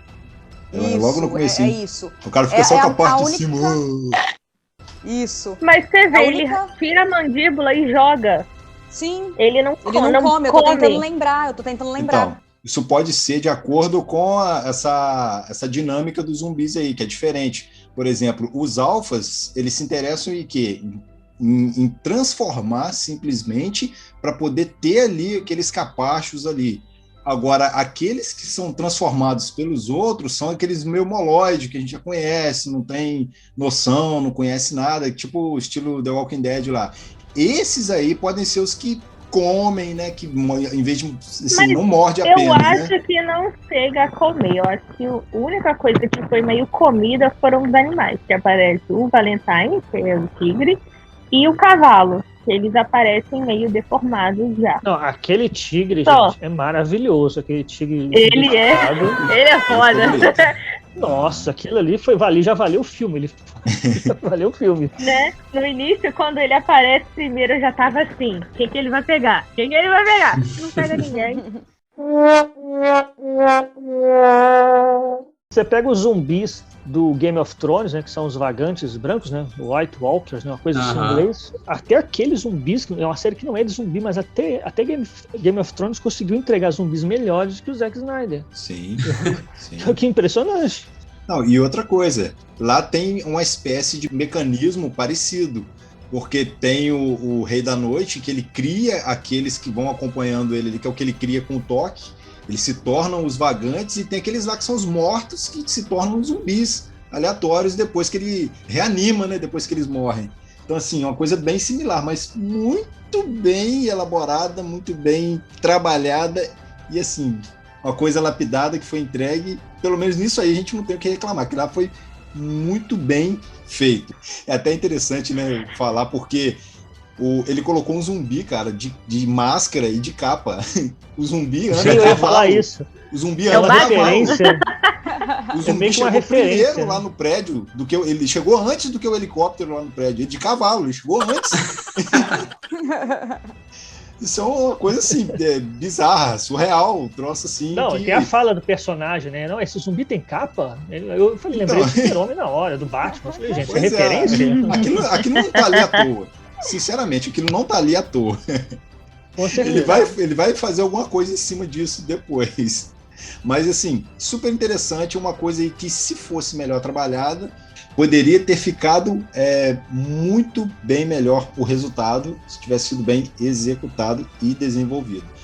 Logo no começo. É isso. O cara fica só com a parte de cima. Isso. Mas você vê, ele tira a mandíbula e joga. Sim. Ele não come. Eu tô tentando lembrar. Então, isso pode ser de acordo com essa dinâmica dos zumbis aí, que é diferente. Por exemplo, os alfas, eles se interessam em quê? Em transformar simplesmente para poder ter ali aqueles capachos ali. Agora, aqueles que são transformados pelos outros são aqueles meio moloides que a gente já conhece, não tem noção, não conhece nada, tipo o estilo The Walking Dead lá. Esses aí podem ser os que comem, né? Que em vez de assim, não morde apenas. Eu acho que não chega a comer. Eu acho que a única coisa que foi meio comida foram os animais, que aparece o Valentine, que é o tigre, e o cavalo. Eles aparecem meio deformados já. Não, aquele tigre, gente, é maravilhoso. Aquele tigre. Ele é foda. Nossa, aquilo ali já valeu o filme. Valeu o filme. Né? No início, quando ele aparece primeiro, eu já tava assim: quem que ele vai pegar? Quem que ele vai pegar? Não pega ninguém. Você pega os zumbis do Game of Thrones, né, que são os vagantes brancos, né, White Walkers, né, uma coisa assim em inglês. Até aqueles zumbis, que é uma série que não é de zumbi, mas até Game of Thrones conseguiu entregar zumbis melhores que o Zack Snyder. Sim. Que impressionante. Não, e outra coisa, lá tem uma espécie de mecanismo parecido, porque tem o Rei da Noite, que ele cria aqueles que vão acompanhando ele, que é o que ele cria com o toque. Eles se tornam os vagantes, e tem aqueles lá que são os mortos, que se tornam zumbis aleatórios depois que ele reanima, né? Depois que eles morrem. Então, assim, é uma coisa bem similar, mas muito bem elaborada, muito bem trabalhada e, assim, uma coisa lapidada que foi entregue. Pelo menos nisso aí a gente não tem o que reclamar, que lá foi muito bem feito. É até interessante, né, falar, porque ele colocou um zumbi, cara, de máscara e de capa. O zumbi anda. Sim, eu ia falar isso. O zumbi anda a referência. O zumbi chegou primeiro lá no prédio, ele chegou antes do que o helicóptero lá no prédio. Ele de cavalo, ele chegou antes. Isso é uma coisa assim, bizarra, surreal, um troço assim. Não, tem a fala do personagem, né? Não, esse zumbi tem capa? Eu falei, lembrei do Super-Homem na hora, do Batman. Eu falei, gente, é referência? Aquilo não tá ali à toa. Sinceramente, aquilo não tá ali à toa. Ele vai fazer alguma coisa em cima disso depois. Mas, assim, super interessante, uma coisa aí que, se fosse melhor trabalhada, poderia ter ficado muito bem melhor o resultado, se tivesse sido bem executado e desenvolvido.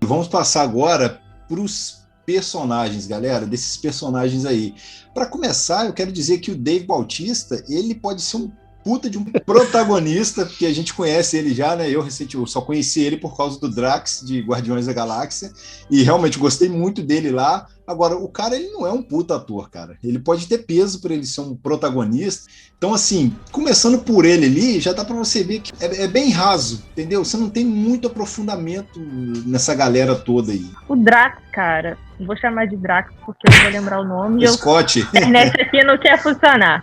Vamos passar agora para os personagens, galera, desses personagens aí. Para começar, eu quero dizer que o Dave Bautista, ele pode ser um puta de um protagonista, porque a gente conhece ele já, né? Eu só conheci ele por causa do Drax, de Guardiões da Galáxia, e realmente gostei muito dele lá. Agora, o cara, ele não é um puta ator, cara. Ele pode ter peso para ele ser um protagonista. Então, assim, começando por ele ali, já dá para você ver que é bem raso, entendeu? Você não tem muito aprofundamento nessa galera toda aí. O Drax, cara, vou chamar de Drax porque eu não vou lembrar o nome. Scott. A internet aqui não quer funcionar.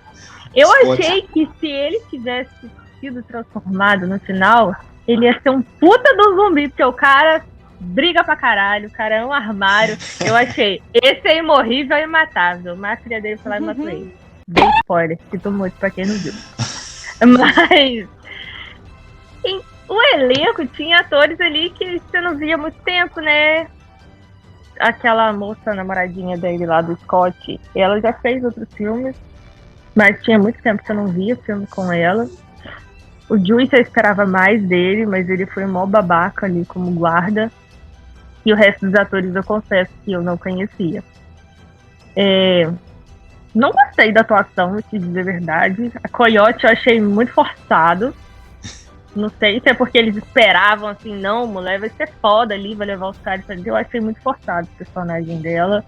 Eu achei que se ele tivesse sido transformado no final, ele ia ser um puta do zumbi, porque o cara briga pra caralho, o cara é um armário. Eu achei, esse é imorrível e imatável. Mas a filha dele foi lá e matou ele. Bem spoiler, sinto muito pra quem não viu. Mas o elenco tinha atores ali que você não via há muito tempo, né? Aquela moça namoradinha dele lá do Scott, ela já fez outros filmes, mas tinha muito tempo que eu não via filme com ela. O Juice eu esperava mais dele, mas ele foi mó babaca ali como guarda. E o resto dos atores eu confesso que eu não conhecia. Não gostei da atuação, se dizer a verdade. A Coyote eu achei muito forçado. Não sei se é porque eles esperavam assim, não, mulher vai ser foda ali, vai levar os caras. Eu achei muito forçado o personagem dela.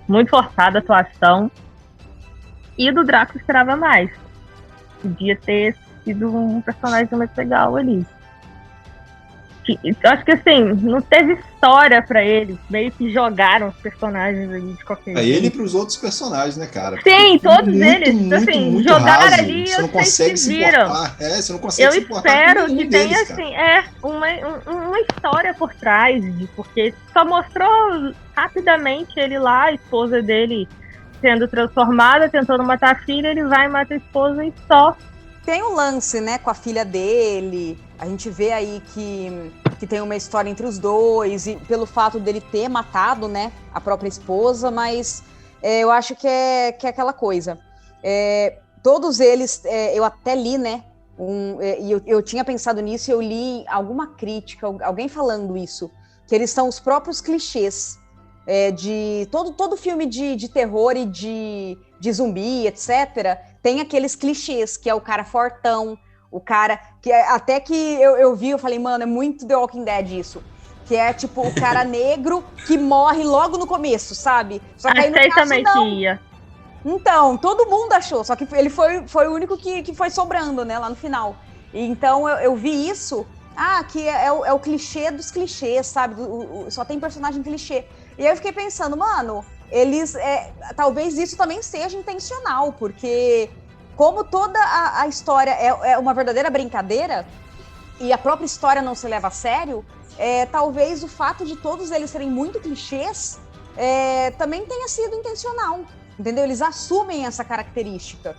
Muito forçada a atuação. E do Draco eu esperava mais. Podia ter sido um personagem mais legal ali. Eu acho que assim, não teve história pra eles. Meio que jogaram os personagens ali de qualquer jeito. Ele e pros outros personagens, né, cara? Sim, todos eles. Assim, muito jogaram raso. ali, você não consegue se importar. Você não consegue se importar. Eu espero que tenha, assim, uma história por trás, porque só mostrou rapidamente ele lá, a esposa dele sendo transformada, tentando matar a filha, ele vai e mata a esposa e só. Tem um lance, né, com a filha dele. A gente vê aí que tem uma história entre os dois, e pelo fato dele ter matado, né, a própria esposa, mas eu acho que é aquela coisa. Todos eles, eu até li, né, e eu tinha pensado nisso, e eu li alguma crítica, alguém falando isso, que eles são os próprios clichês de todo filme de terror e de zumbi, etc., tem aqueles clichês, que é o cara fortão, o cara que até que eu vi, eu falei, mano, é muito The Walking Dead isso. Que é tipo o cara negro que morre logo no começo, sabe? Só que aí no caso, também não. ia. Então, todo mundo achou, só que ele foi o único que foi sobrando, né, lá no final. Então eu vi isso, que é o clichê dos clichês, sabe? Só tem personagem clichê. E aí eu fiquei pensando, mano, talvez isso também seja intencional, porque como toda a história é uma verdadeira brincadeira, e a própria história não se leva a sério, talvez o fato de todos eles serem muito clichês também tenha sido intencional, entendeu? Eles assumem essa característica.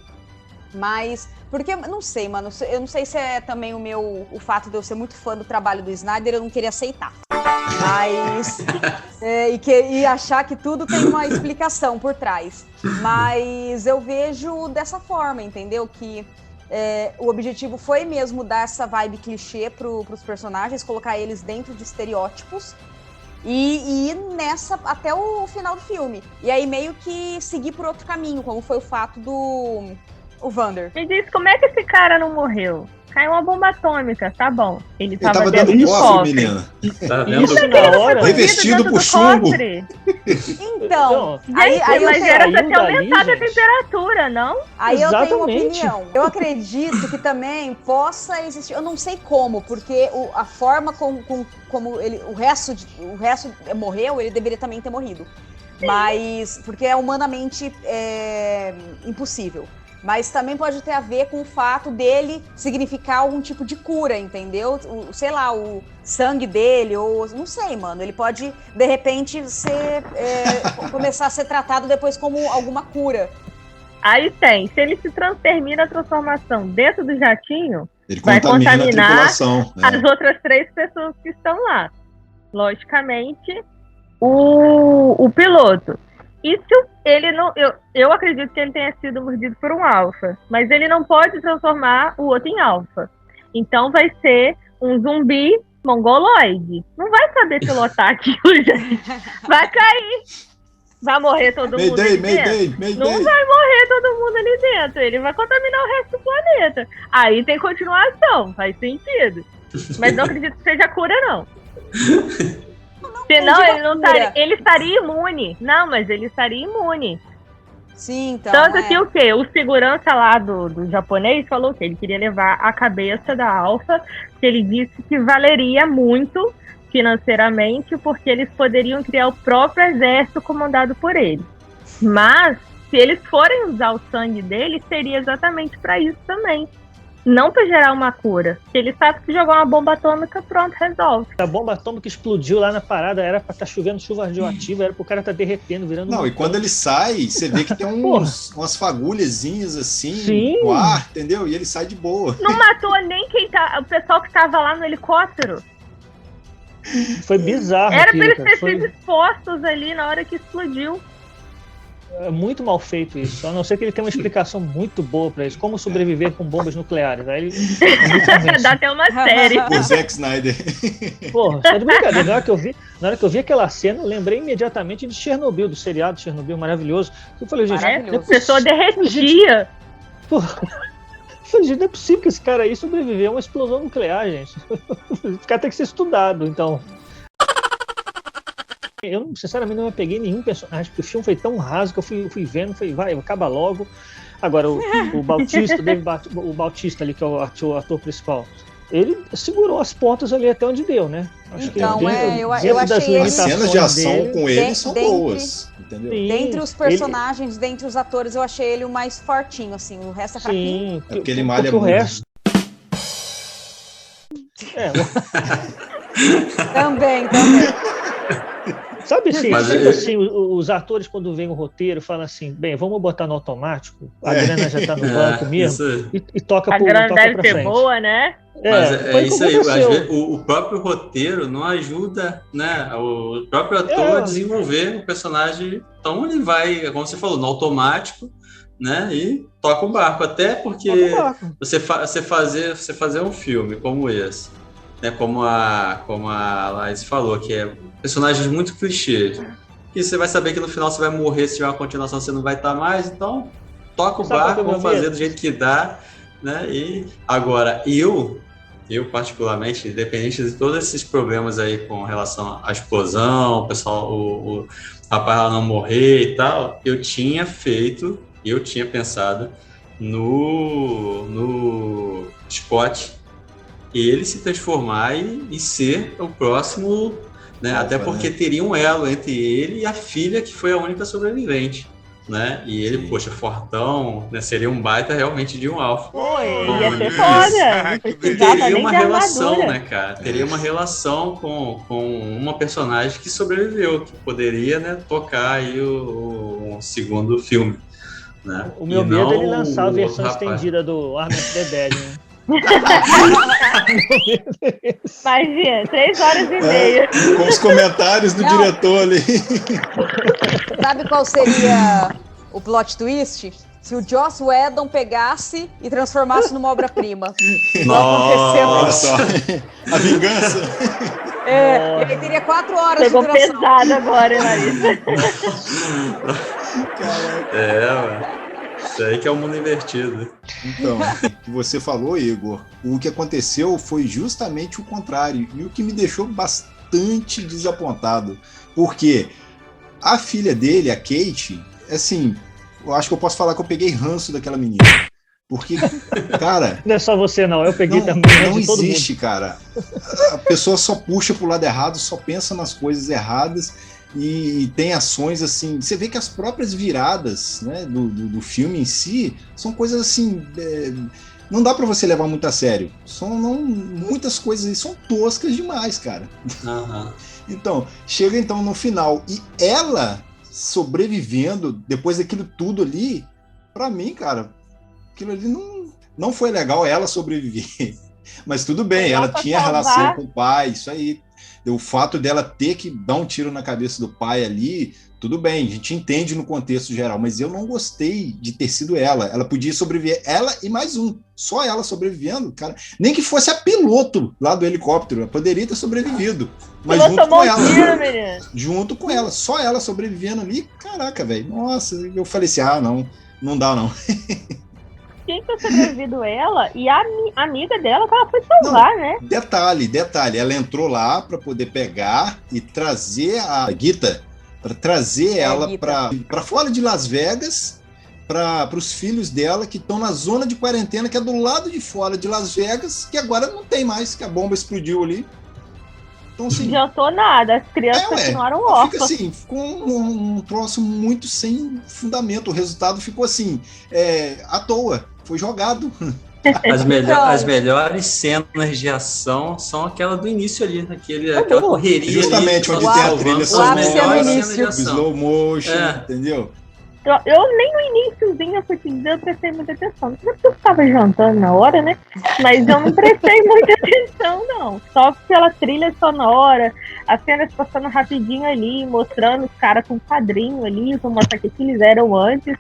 Mas, porque, não sei, mano, eu não sei se é também o fato de eu ser muito fã do trabalho do Snyder, eu não queria aceitar. Mas, e achar que tudo tem uma explicação por trás. Mas eu vejo dessa forma, entendeu? Que o objetivo foi mesmo dar essa vibe clichê pros personagens, colocar eles dentro de estereótipos e ir nessa até o final do filme. E aí meio que seguir por outro caminho, como foi o fato do Vander. Me diz, como é que esse cara não morreu? Caiu uma bomba atômica, tá bom. Ele tava dentro dando de cofre, menina. Tá vendo? Isso na hora. Revestido por chumbo. Então, mas era pra ter aumentado a temperatura, não? Aí eu tenho uma Exatamente. opinião. Eu acredito que também possa existir, eu não sei como, porque a forma como o resto morreu, ele deveria também ter morrido. Mas, porque é humanamente impossível. Mas também pode ter a ver com o fato dele significar algum tipo de cura, entendeu? Sei lá, o sangue dele, ou não sei, mano. Ele pode, de repente, começar a ser tratado depois como alguma cura. Aí tem, se ele termina a transformação dentro do jatinho, Ele vai contamina contaminar a tripulação. as outras 3 pessoas que estão lá. Logicamente, o piloto. Isso ele não. Eu acredito que ele tenha sido mordido por um alfa, mas ele não pode transformar o outro em alfa. Então vai ser um zumbi mongoloide. Não vai saber pilotar aquilo, gente. Vai cair. Vai morrer todo mundo ali dentro. Não vai morrer todo mundo ali dentro. Ele vai contaminar o resto do planeta. Aí tem continuação, faz sentido. Mas não acredito que seja cura, não. Senão ele estaria imune. Não, mas ele estaria imune. Sim, então. Tanto que o quê? O segurança lá do japonês falou que ele queria levar a cabeça da Alpha, que ele disse que valeria muito financeiramente, porque eles poderiam criar o próprio exército comandado por ele. Mas, se eles forem usar o sangue dele, seria exatamente para isso também. Não para gerar uma cura. Ele sabe que jogar uma bomba atômica, pronto, resolve. A bomba atômica explodiu lá na parada, era pra estar chovendo chuva radioativa, era pro cara estar derretendo, virando... Não, e quando ele sai, você vê que tem umas fagulhazinhas assim no ar, entendeu? E ele sai de boa. Não matou nem o pessoal que tava lá no helicóptero. Foi bizarro. Era pra eles terem sido expostos ali na hora que explodiu. É muito mal feito isso, a não ser que ele tenha uma explicação muito boa pra isso. Como sobreviver com bombas nucleares. Aí ele... Dá até uma série. O Zack Snyder. Porra, só de brincadeira. Na hora que eu vi aquela cena, eu lembrei imediatamente de Chernobyl, do seriado de Chernobyl, maravilhoso. Eu falei, gente, a pessoa derretia. Porra. Não é possível que esse cara aí sobreviveu a uma explosão nuclear, gente. O cara tem que ser estudado, então. Eu, sinceramente, não me peguei nenhum personagem, porque o filme foi tão raso que eu fui vendo, falei, vai, acaba logo. Agora, o Bautista, o Bautista ali, que é o ator principal, ele segurou as pontas ali até onde deu, né? Acho então, que eu achei as cenas de ação com ele são boas, entendeu? Sim, dentre os personagens, dentre os atores, eu achei ele o mais fortinho, assim, o resto é fraquinho. Sim, porque ele malha muito. O resto... Também. Sabe assim, os atores quando vem o roteiro falam assim, bem, vamos botar no automático, a grana já tá no banco mesmo, e toca pro frente. A grana deve ser boa, né? Mas é isso aí, às vezes, o próprio roteiro não ajuda, né, o próprio ator a desenvolver o personagem, então ele vai, como você falou, no automático, né, e toca o barco, até porque você fazer um filme como esse, né, como a Laís falou, que é personagens muito clichês, e você vai saber que no final você vai morrer, se tiver uma continuação você não vai estar mais, então toca o barco, vamos fazer do jeito que dá, né? E agora, eu particularmente, independente de todos esses problemas aí com relação à explosão, o pessoal, o rapaz não morrer e tal, eu tinha feito, eu tinha pensado no Scott, ele se transformar e ser o próximo, né? Até porque teria um elo entre ele e a filha, que foi a única sobrevivente, né? E ele, poxa, fortão, né? Seria um baita realmente de um alfa. Pô, ia ser foda. Teria uma relação, né, cara? Teria uma relação com uma personagem que sobreviveu, que poderia, né, tocar aí o segundo filme. Né? O meu medo é ele lançar a versão estendida do Army of the Dead, né? Imagina, 3 horas e meia. Com os comentários do diretor ali. Sabe qual seria o plot twist? Se o Joss Whedon pegasse e transformasse numa obra-prima. Nossa! A vingança. Ele teria 4 horas Pegou de duração. Pesado agora, Larissa. Mano. Isso aí que é o mundo invertido. Então, o que você falou, Igor, o que aconteceu foi justamente o contrário. E o que me deixou bastante desapontado. Porque a filha dele, a Kate, assim, eu acho que eu posso falar que eu peguei ranço daquela menina. Porque, cara... Não é só você, não. Eu peguei também. Não existe, cara. A pessoa só puxa pro lado errado, só pensa nas coisas erradas e tem ações, assim... Você vê que as próprias viradas, né, do filme em si são coisas, assim... não dá pra você levar muito a sério. Muitas coisas aí são toscas demais, cara. Uhum. Então, chega então no final e ela sobrevivendo depois daquilo tudo ali, pra mim, cara, aquilo ali não foi legal ela sobreviver. Mas tudo bem, ela tinha relação com o pai, isso aí. O fato dela ter que dar um tiro na cabeça do pai ali, tudo bem, a gente entende no contexto geral, mas eu não gostei de ter sido ela. Ela podia sobreviver, ela e mais um. Só ela sobrevivendo, cara. Nem que fosse a piloto lá do helicóptero, ela poderia ter sobrevivido. Mas junto com ela. Junto com ela, só ela sobrevivendo ali, caraca, velho. Nossa, eu falei assim, não dá não. Tinha que ter sobrevivido ela e a amiga dela que ela foi salvar, né? Detalhe, ela entrou lá para poder pegar e trazer a Gita, para trazer ela para fora de Las Vegas, para os filhos dela que estão na zona de quarentena, que é do lado de fora de Las Vegas, que agora não tem mais, que a bomba explodiu ali. Então, assim, não adiantou nada, as crianças continuaram órfãs. Fica assim, ficou um troço muito sem fundamento. O resultado ficou assim, à toa, foi jogado. As melhores cenas de ação são aquela do início ali, aquela correria. Justamente ali, onde tem a trilha sonora, slow motion, entendeu? Eu nem no iníciozinho, eu prestei muita atenção. Não sei porque eu estava jantando na hora, né? Mas eu não prestei muita atenção, não. Só pela trilha sonora, as cenas passando rapidinho ali, mostrando os caras com um quadrinho ali, pra mostrar o que eles eram antes.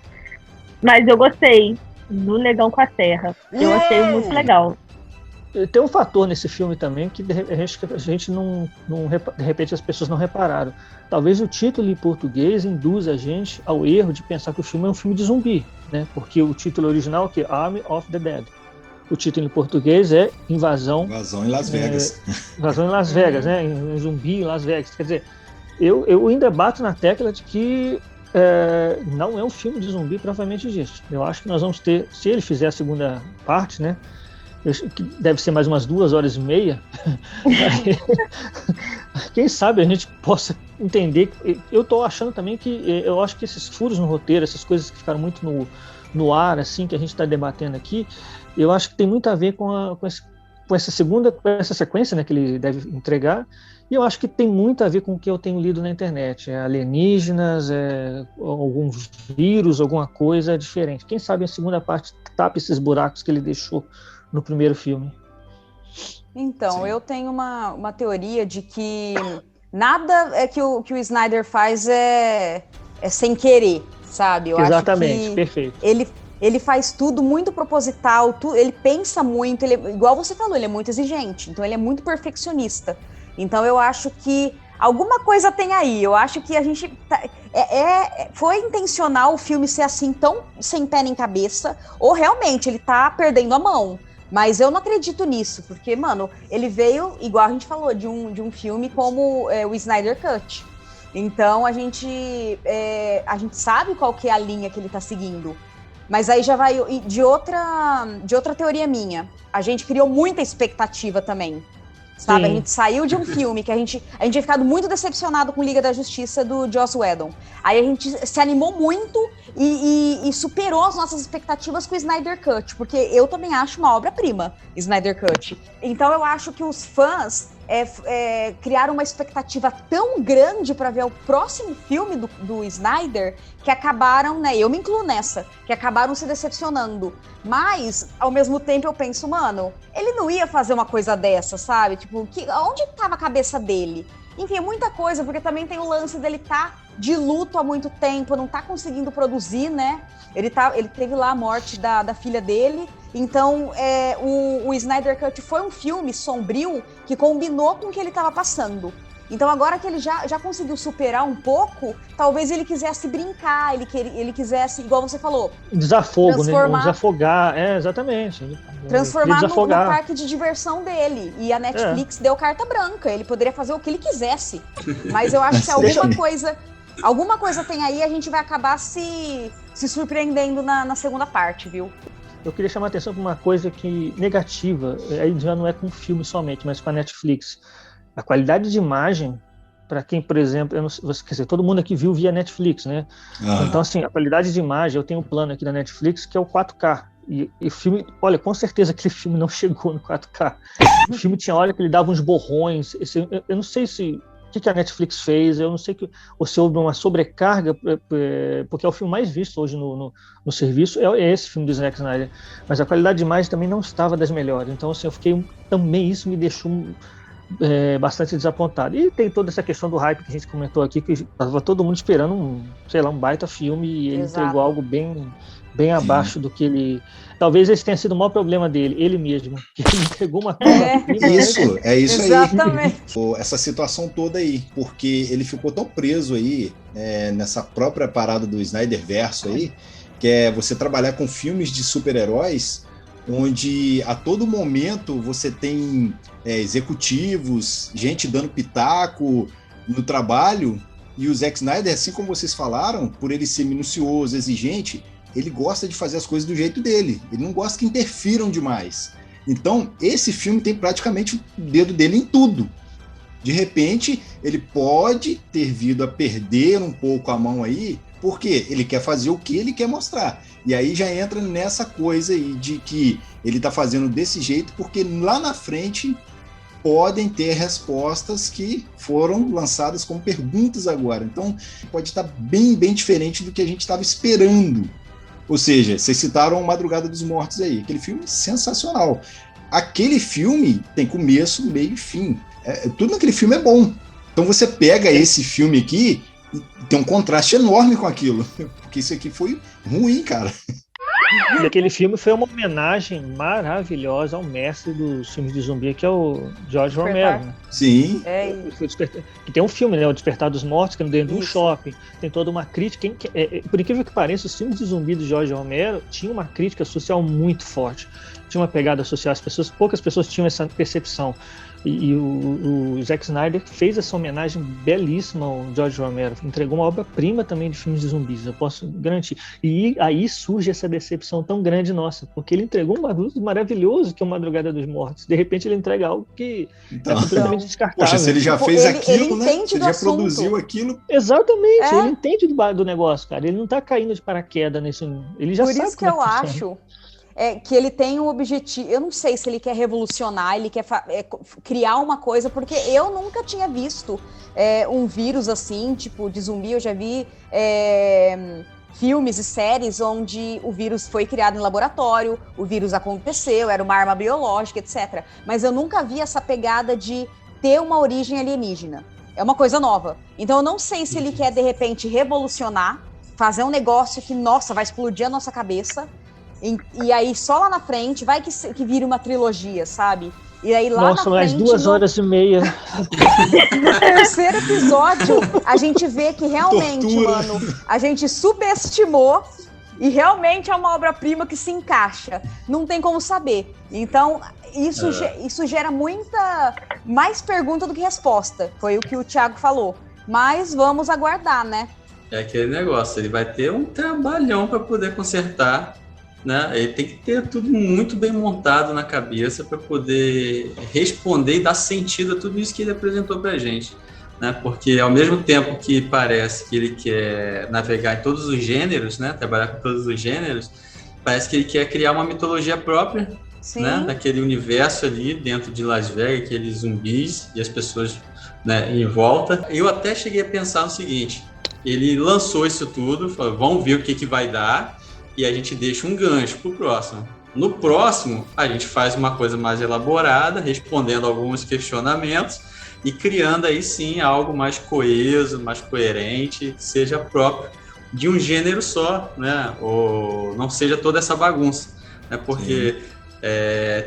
Mas eu gostei do Negão com a Terra. Eu achei muito legal. Tem um fator nesse filme também que a gente não de repente as pessoas não repararam. Talvez o título em português induza a gente ao erro de pensar que o filme é um filme de zumbi, né? Porque o título original é Army of the Dead. O título em português é Invasão em Las Vegas. Invasão em Las Vegas, né? Em zumbi em Las Vegas. Quer dizer, eu ainda bato na tecla de que não é um filme de zumbi propriamente dito. Eu acho que nós vamos ter, se ele fizer a segunda parte, né? Que deve ser mais umas 2 horas e meia. Quem sabe a gente possa entender. Eu estou achando também que eu acho que esses furos no roteiro, essas coisas que ficaram muito no ar, assim, que a gente está debatendo aqui, eu acho que tem muito a ver com essa sequência, né, que ele deve entregar. E eu acho que tem muito a ver com o que eu tenho lido na internet. Alienígenas, alguns vírus, alguma coisa diferente. Quem sabe a segunda parte tapa esses buracos que ele deixou no primeiro filme. Então, eu tenho uma teoria de que nada que o Snyder faz é sem querer, sabe? Eu Exatamente, acho que perfeito. Ele faz tudo muito proposital, ele pensa muito, igual você falou, ele é muito exigente, então ele é muito perfeccionista. Então eu acho que alguma coisa tem aí, eu acho que a gente... foi intencional o filme ser assim, tão sem pé nem cabeça, ou realmente ele tá perdendo a mão. Mas eu não acredito nisso, porque, mano, ele veio, igual a gente falou, de um filme como o Snyder Cut. Então, a gente sabe qual que é a linha que ele tá seguindo. Mas aí já vai de outra teoria minha. A gente criou muita expectativa também. Sabe? Sim. A gente saiu de um filme que a gente tinha ficado muito decepcionado com Liga da Justiça do Joss Whedon. Aí a gente se animou muito e superou as nossas expectativas com o Snyder Cut, porque eu também acho uma obra-prima, Snyder Cut. Então eu acho que os fãs criaram uma expectativa tão grande para ver o próximo filme do Snyder que acabaram, né, eu me incluo nessa, que acabaram se decepcionando. Mas, ao mesmo tempo, eu penso, mano, ele não ia fazer uma coisa dessa, sabe? Tipo, onde tava a cabeça dele? Enfim, é muita coisa, porque também tem o lance dele tá de luto há muito tempo, não tá conseguindo produzir, né? Ele teve lá a morte da filha dele. Então, o Snyder Cut foi um filme sombrio que combinou com o que ele estava passando. Então, agora que ele já conseguiu superar um pouco, talvez ele quisesse brincar, ele quisesse, igual você falou... Desafogo, né? Desafogar, exatamente. Transformar no parque de diversão dele. E a Netflix deu carta branca, ele poderia fazer o que ele quisesse. Mas eu acho que alguma coisa tem aí, a gente vai acabar se surpreendendo na segunda parte, viu? Eu queria chamar a atenção para uma coisa negativa, aí já não é com o filme somente, mas com a Netflix. A qualidade de imagem, para quem, por exemplo, quer dizer, todo mundo aqui viu via Netflix, né? Então, assim, a qualidade de imagem, eu tenho um plano aqui da Netflix que é o 4K. E o filme, olha, com certeza aquele filme não chegou no 4K. O filme tinha hora que ele dava uns borrões. Eu não sei o que a Netflix fez, eu não sei ou se houve uma sobrecarga, porque é o filme mais visto hoje no serviço, é esse filme do Zack Snyder, mas a qualidade de imagem também não estava das melhores, então assim, também isso me deixou bastante desapontado. E tem toda essa questão do hype que a gente comentou aqui, que estava todo mundo esperando um baita filme, e ele entregou algo bem abaixo do que ele... Talvez esse tenha sido o maior problema dele, ele mesmo, que ele entregou uma coisa... Isso aí. Exatamente. Essa situação toda aí, porque ele ficou tão preso aí, nessa própria parada do Snyderverso aí, que é você trabalhar com filmes de super-heróis, onde a todo momento você tem executivos, gente dando pitaco no trabalho, e o Zack Snyder, assim como vocês falaram, por ele ser minucioso, exigente, ele gosta de fazer as coisas do jeito dele, ele não gosta que interfiram demais. Então, esse filme tem praticamente o dedo dele em tudo. De repente, ele pode ter vindo a perder um pouco a mão aí, porque ele quer fazer o que ele quer mostrar. E aí já entra nessa coisa aí de que ele tá fazendo desse jeito porque lá na frente podem ter respostas que foram lançadas como perguntas agora. Então, pode estar bem, bem diferente do que a gente estava esperando. Ou seja, vocês citaram Madrugada dos Mortos aí, aquele filme sensacional. Aquele filme tem começo, meio e fim. Tudo naquele filme é bom. Então você pega esse filme aqui e tem um contraste enorme com aquilo, porque isso aqui foi ruim, cara. E aquele filme foi uma homenagem maravilhosa ao mestre dos filmes de zumbi, que é o George Romero. Né? Sim. Que tem um filme, né, O Despertar dos Mortos, que é dentro de um shopping. Tem toda uma crítica. Por incrível que pareça, os filmes de zumbi do George Romero tinham uma crítica social muito forte. Tinha uma pegada social. Poucas pessoas tinham essa percepção. E o Zack Snyder fez essa homenagem belíssima ao George Romero, entregou uma obra-prima também de filmes de zumbis, eu posso garantir. E aí surge essa decepção tão grande nossa, porque ele entregou um bagulho maravilhoso que é o Madrugada dos Mortos. De repente ele entrega algo que é completamente descartável. Poxa, se ele já fez aquilo, né? Se ele já produziu aquilo. Exatamente, ele entende do negócio, cara. Ele não tá caindo de paraquedas nesse... Ele já sabe. Por isso que eu acho... que ele tem um objetivo, eu não sei se ele quer revolucionar, ele quer criar uma coisa, porque eu nunca tinha visto um vírus assim, tipo, de zumbi. Eu já vi filmes e séries onde o vírus foi criado em laboratório, o vírus aconteceu, era uma arma biológica, etc. Mas eu nunca vi essa pegada de ter uma origem alienígena. É uma coisa nova. Então eu não sei se ele quer, de repente, revolucionar, fazer um negócio que, nossa, vai explodir a nossa cabeça. E aí, só lá na frente, vai que vire uma trilogia, sabe? E aí lá na frente... mais 2h30. No terceiro episódio, a gente vê que realmente, mano, a gente subestimou e realmente é uma obra-prima que se encaixa. Não tem como saber. Então, isso gera muita mais pergunta do que resposta. Foi o que o Thiago falou. Mas vamos aguardar, né? É aquele negócio, ele vai ter um trabalhão para poder consertar né? Ele tem que ter tudo muito bem montado na cabeça para poder responder e dar sentido a tudo isso que ele apresentou para a gente, né? Porque ao mesmo tempo que parece que ele quer navegar em todos os gêneros, né? Trabalhar com todos os gêneros, parece que ele quer criar uma mitologia própria, né? Daquele universo ali dentro de Las Vegas, aqueles zumbis e as pessoas, né, em volta. Eu até cheguei a pensar no seguinte: ele lançou isso tudo, falou, vamos ver o que vai dar, e a gente deixa um gancho pro próximo. No próximo, a gente faz uma coisa mais elaborada, respondendo alguns questionamentos e criando aí sim algo mais coeso, mais coerente, que seja próprio de um gênero só, né? Ou não seja toda essa bagunça, né? Porque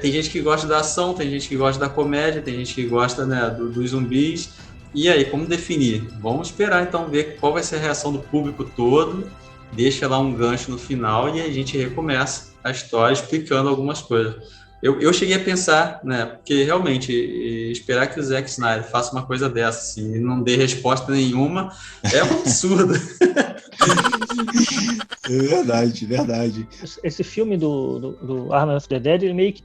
tem gente que gosta da ação, tem gente que gosta da comédia, tem gente que gosta, né, dos zumbis. E aí, como definir? Vamos esperar então ver qual vai ser a reação do público todo, deixa lá um gancho no final e a gente recomeça a história explicando algumas coisas. Eu cheguei a pensar, né, porque realmente esperar que o Zack Snyder faça uma coisa dessa assim, e não dê resposta nenhuma é um absurdo. É verdade. Esse filme do Army of the Dead, ele meio que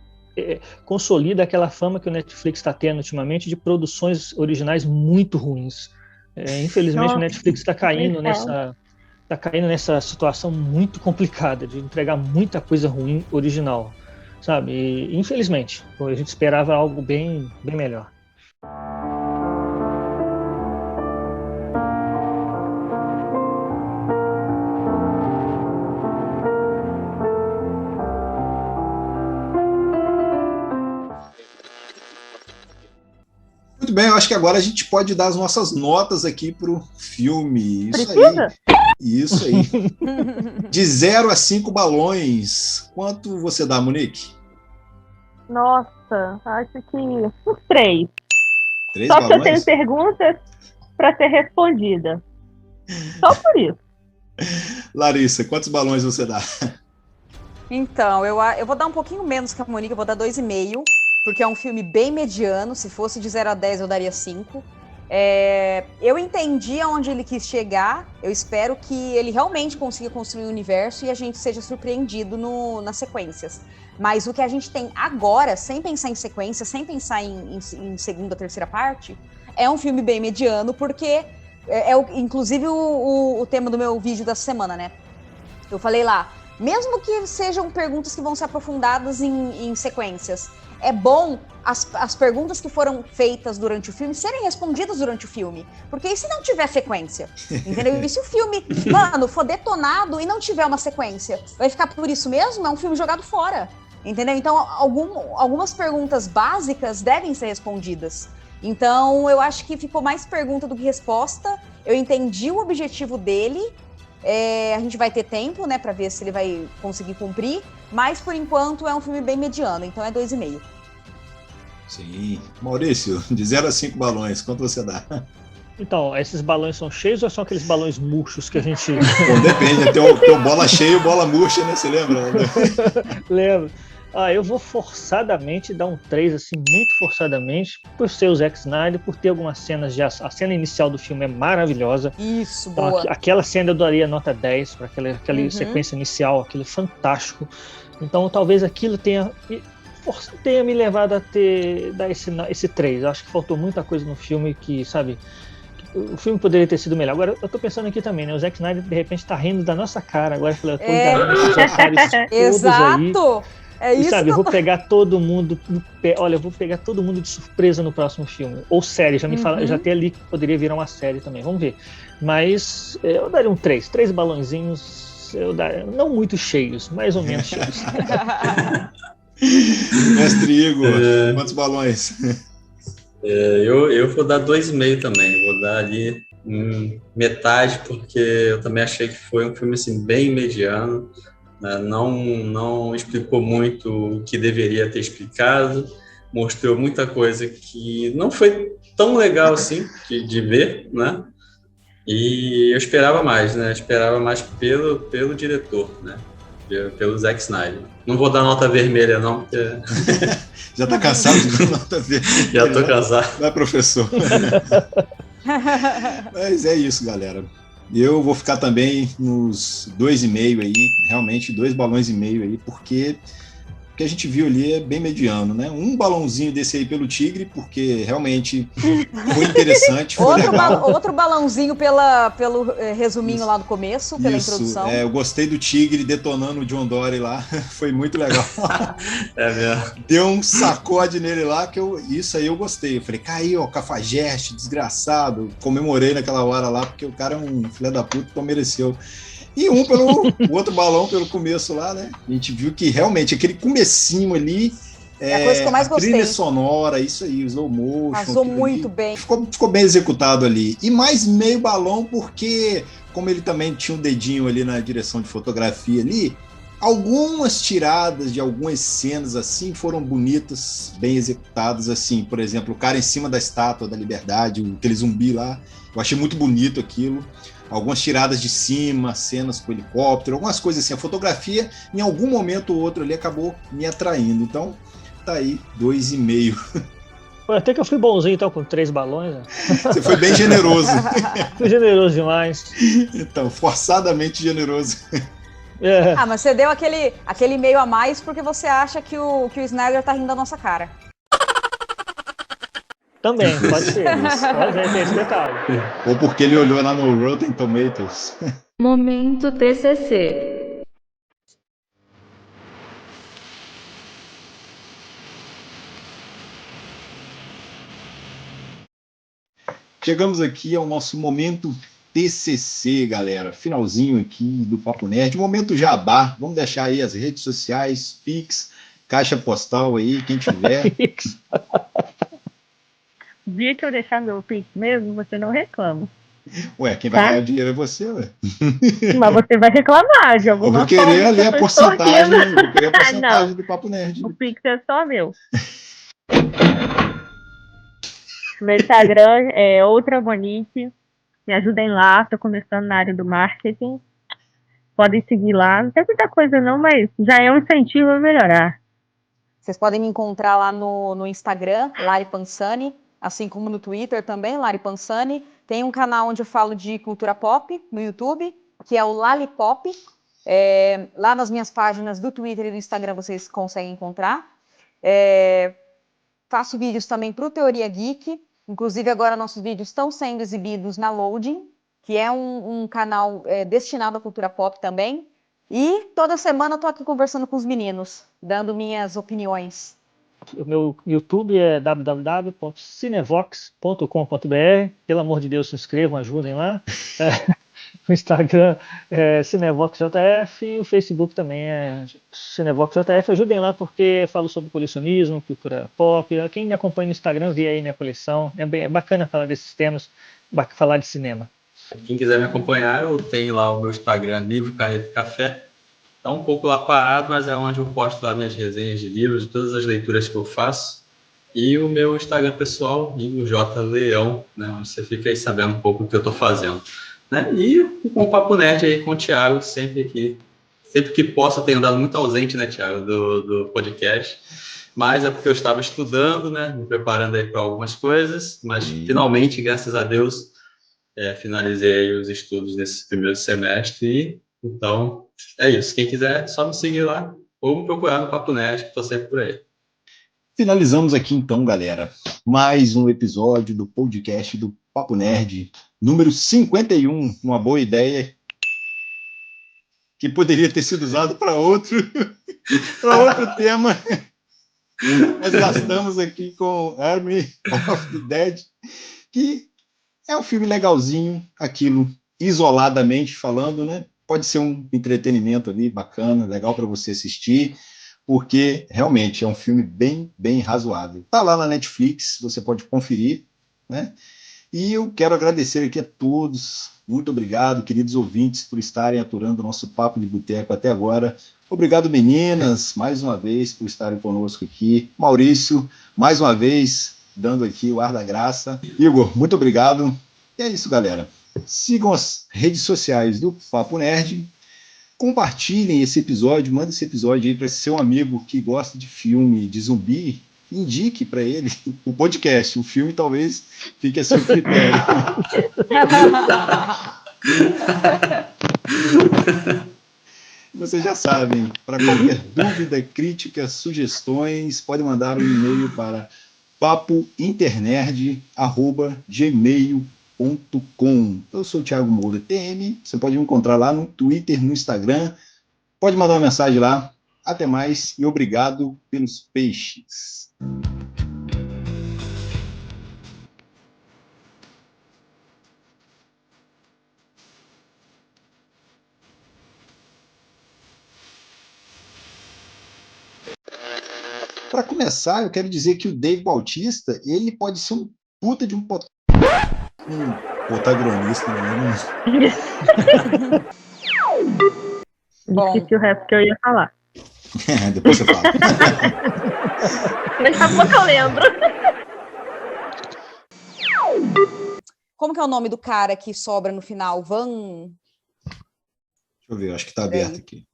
consolida aquela fama que o Netflix está tendo ultimamente de produções originais muito ruins. Infelizmente, o Netflix está caindo nessa situação muito complicada de entregar muita coisa ruim original, sabe? E, infelizmente, a gente esperava algo bem melhor. Muito bem, eu acho que agora a gente pode dar as nossas notas aqui pro filme. Isso aí. De 0 a 5 balões. Quanto você dá, Monique? Nossa, acho que uns 3. 3 Só balões? que eu tenho perguntas para ser respondida. Só por isso. Larissa, quantos balões você dá? Então, eu vou dar um pouquinho menos que a Monique, eu vou dar 2,5, porque é um filme bem mediano. Se fosse de 0 a 10, eu daria 5. Eu entendi aonde ele quis chegar. Eu espero que ele realmente consiga construir um universo e a gente seja surpreendido nas sequências. Mas o que a gente tem agora, sem pensar em sequência, sem pensar em segunda, terceira parte, é um filme bem mediano, porque inclusive o tema do meu vídeo dessa semana, né? Eu falei lá, mesmo que sejam perguntas que vão ser aprofundadas em sequências, é bom as perguntas que foram feitas durante o filme serem respondidas durante o filme. Porque e se não tiver sequência? Entendeu? E se o filme, for detonado e não tiver uma sequência? Vai ficar por isso mesmo? É um filme jogado fora. Entendeu? Então, algumas perguntas básicas devem ser respondidas. Então, eu acho que ficou mais pergunta do que resposta. Eu entendi o objetivo dele. A gente vai ter tempo, né, pra ver se ele vai conseguir cumprir. Mas, por enquanto, é um filme bem mediano. Então, é 2,5. Sim. Maurício, de 0 a 5 balões, quanto você dá? Então, esses balões são cheios ou são aqueles balões murchos que a gente... Bom, depende, tem o bola cheia e o bola murcha, né? Você lembra? Lembro. Eu vou forçadamente dar um 3, assim, muito forçadamente, por ser o Zack Snyder, por ter algumas cenas a cena inicial do filme é maravilhosa. Isso, então, boa. Aquela cena eu daria nota 10 para aquela sequência inicial, aquilo fantástico. Então, talvez aquilo tenha me levado a dar esse 3. Eu acho que faltou muita coisa no filme que, sabe... O filme poderia ter sido melhor. Agora, eu tô pensando aqui também, né? O Zack Snyder, de repente, tá rindo da nossa cara. Agora, eu tô enganando esses otários todos. Exato! Aí. Sabe, eu vou pegar todo mundo no pé. Olha, eu vou pegar todo mundo de surpresa no próximo filme. Ou série, já até ali que poderia virar uma série também. Vamos ver. Mas eu daria um 3. 3 balãozinhos, não muito cheios, mais ou menos cheios. Mestre Igor, quantos balões? Eu vou dar 2,5 também. Vou dar ali metade, porque eu também achei que foi um filme assim, bem mediano. Não explicou muito o que deveria ter explicado, mostrou muita coisa que não foi tão legal assim de ver, né? E eu esperava mais, né? Esperava mais pelo diretor, né? Pelo Zack Snyder. Não vou dar nota vermelha, não, porque... Já tá cansado de dar nota vermelha? Já tô cansado. Não é, professor? Mas é isso, galera. Eu vou ficar também nos 2,5 aí, realmente 2,5 balões aí, porque o que a gente viu ali é bem mediano, né? Um balãozinho desse aí pelo Tigre, porque realmente foi interessante, foi legal. Outro balãozinho pelo resuminho lá do começo, pela introdução. Eu gostei do Tigre detonando o John Dory lá, foi muito legal. É mesmo. Deu um sacode nele lá, isso aí eu gostei. Eu falei, caiu, ó, cafajeste, desgraçado. Comemorei naquela hora lá, porque o cara é um filho da puta, então mereceu. E o outro balão pelo começo lá, né? A gente viu que realmente aquele comecinho ali, a coisa que eu mais gostei. Trilha sonora, isso aí, o slow motion. Passou muito bem. Ficou bem executado ali. E mais meio balão, porque como ele também tinha um dedinho ali na direção de fotografia ali, algumas tiradas de algumas cenas assim foram bonitas, bem executadas, assim, por exemplo, o cara em cima da Estátua da Liberdade, aquele zumbi lá, eu achei muito bonito aquilo. Algumas tiradas de cima, cenas com helicóptero, algumas coisas assim. A fotografia, em algum momento ou outro ali, acabou me atraindo. Então, tá aí, 2,5. Até que eu fui bonzinho, então, com 3 balões. Né? Você foi bem generoso. Fui generoso demais. Então, forçadamente generoso. É. Ah, mas você deu aquele meio a mais porque você acha que o Snyder tá rindo da nossa cara. Também, pode ser. Tem esse detalhe. Ou porque ele olhou lá no Rotten Tomatoes. Momento TCC. Chegamos aqui ao nosso momento TCC, galera. Finalzinho aqui do Papo Nerd. Momento jabá. Vamos deixar aí as redes sociais, Pix, caixa postal aí, quem tiver. O dia que eu deixar meu Pix mesmo, você não reclama. Ué, quem vai ganhar dinheiro é você, ué. Mas você vai reclamar de alguma forma. Eu vou querer ali a porcentagem do Papo Nerd. O Pix é só meu. Meu Instagram é Outra Monique. Me ajudem lá, tô começando na área do marketing. Podem seguir lá. Não tem muita coisa não, mas já é um incentivo a melhorar. Vocês podem me encontrar lá no Instagram, Lari Pansani, assim como no Twitter também, Lari Pansani. Tem um canal onde eu falo de cultura pop no YouTube, que é o Lalipop. Lá nas minhas páginas do Twitter e do Instagram vocês conseguem encontrar. Faço vídeos também para o Teoria Geek. Inclusive agora nossos vídeos estão sendo exibidos na Loading, que é um canal destinado à cultura pop também. E toda semana eu tô aqui conversando com os meninos, dando minhas opiniões. O meu YouTube é www.cinevox.com.br. Pelo amor de Deus, se inscrevam, ajudem lá. O Instagram é CinevoxJF e o Facebook também é CinevoxJF. Ajudem lá porque eu falo sobre colecionismo, cultura pop. Quem me acompanha no Instagram vê aí minha coleção. É bacana falar desses temas, falar de cinema. Quem quiser me acompanhar, eu tenho lá o meu Instagram, Livro Caneta Café. Está um pouco lá parado, mas é onde eu posto lá minhas resenhas de livros, de todas as leituras que eu faço. E o meu Instagram pessoal, Igor J. Leão, né, onde você fica aí sabendo um pouco do que eu estou fazendo. Né? E com o Papo Nerd aí com o Thiago, sempre que posso, eu tenho andado muito ausente, né, Thiago, do podcast. Mas é porque eu estava estudando, né, me preparando aí para algumas coisas, mas finalmente, graças a Deus, finalizei os estudos nesse primeiro semestre. Então, é isso. Quem quiser, é só me seguir lá ou me procurar no Papo Nerd, que estou sempre por aí. Finalizamos aqui então, galera, mais um episódio do podcast do Papo Nerd, número 51, uma boa ideia que poderia ter sido usado para outro tema. Nós gastamos aqui com Army of the Dead, que é um filme legalzinho, aquilo isoladamente falando, né? Pode ser um entretenimento ali bacana, legal para você assistir, porque realmente é um filme bem, bem razoável. Tá lá na Netflix, você pode conferir, né? E eu quero agradecer aqui a todos. Muito obrigado, queridos ouvintes, por estarem aturando o nosso Papo de Boteco até agora. Obrigado, meninas, mais uma vez, por estarem conosco aqui. Maurício, mais uma vez, dando aqui o ar da graça. Igor, muito obrigado. E é isso, galera. Sigam as redes sociais do Papo Nerd. Compartilhem esse episódio, manda esse episódio aí para seu amigo que gosta de filme de zumbi. Indique para ele o podcast. O filme talvez fique a seu critério. Vocês já sabem, para qualquer dúvida, crítica, sugestões, pode mandar um e-mail para papointernerd@gmail.com. Eu sou o Thiago Moura TM, você pode me encontrar lá no Twitter, no Instagram, pode mandar uma mensagem lá. Até mais e obrigado pelos peixes. Para começar, eu quero dizer que o Dave Bautista, ele pode ser um puta de um protagonista, né? Difícil o resto que eu ia falar. Depois você fala. Daqui a pouco eu lembro. Como que é o nome do cara que sobra no final? Deixa eu ver, acho que tá aberto aqui.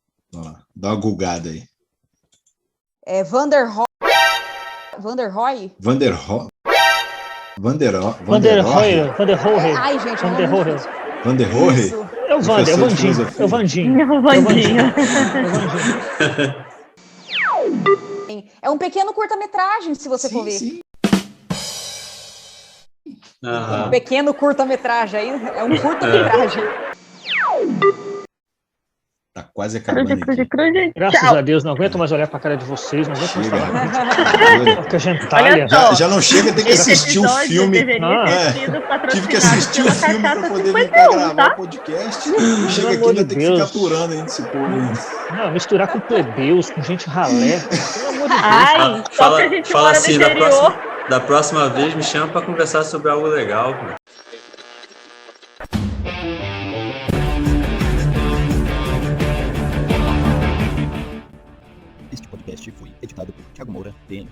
Dá uma gulgada aí. É Vander Roy? Ai, gente, Vander Roy? É o Vandinho. É um pequeno curta-metragem, se você for ver. Sim. Um pequeno curta-metragem, é um curta-metragem. Tá quase acabando aqui. Graças a Deus, não aguento mais olhar pra cara de vocês, não aguento mais falar. Que gentalha. Já não chega, tem que assistir o filme. Tive que assistir o filme pra poder vir cá gravar o podcast. Chega aqui, ainda tem que ficar aturando ainda esse povo. Não, misturar com plebeus, com gente ralé. Pelo amor de Deus. Ai, só que a gente fala mora assim, no interior. da próxima vez me chama pra conversar sobre algo legal, pô. Este podcast foi editado por Thiago Moura TM.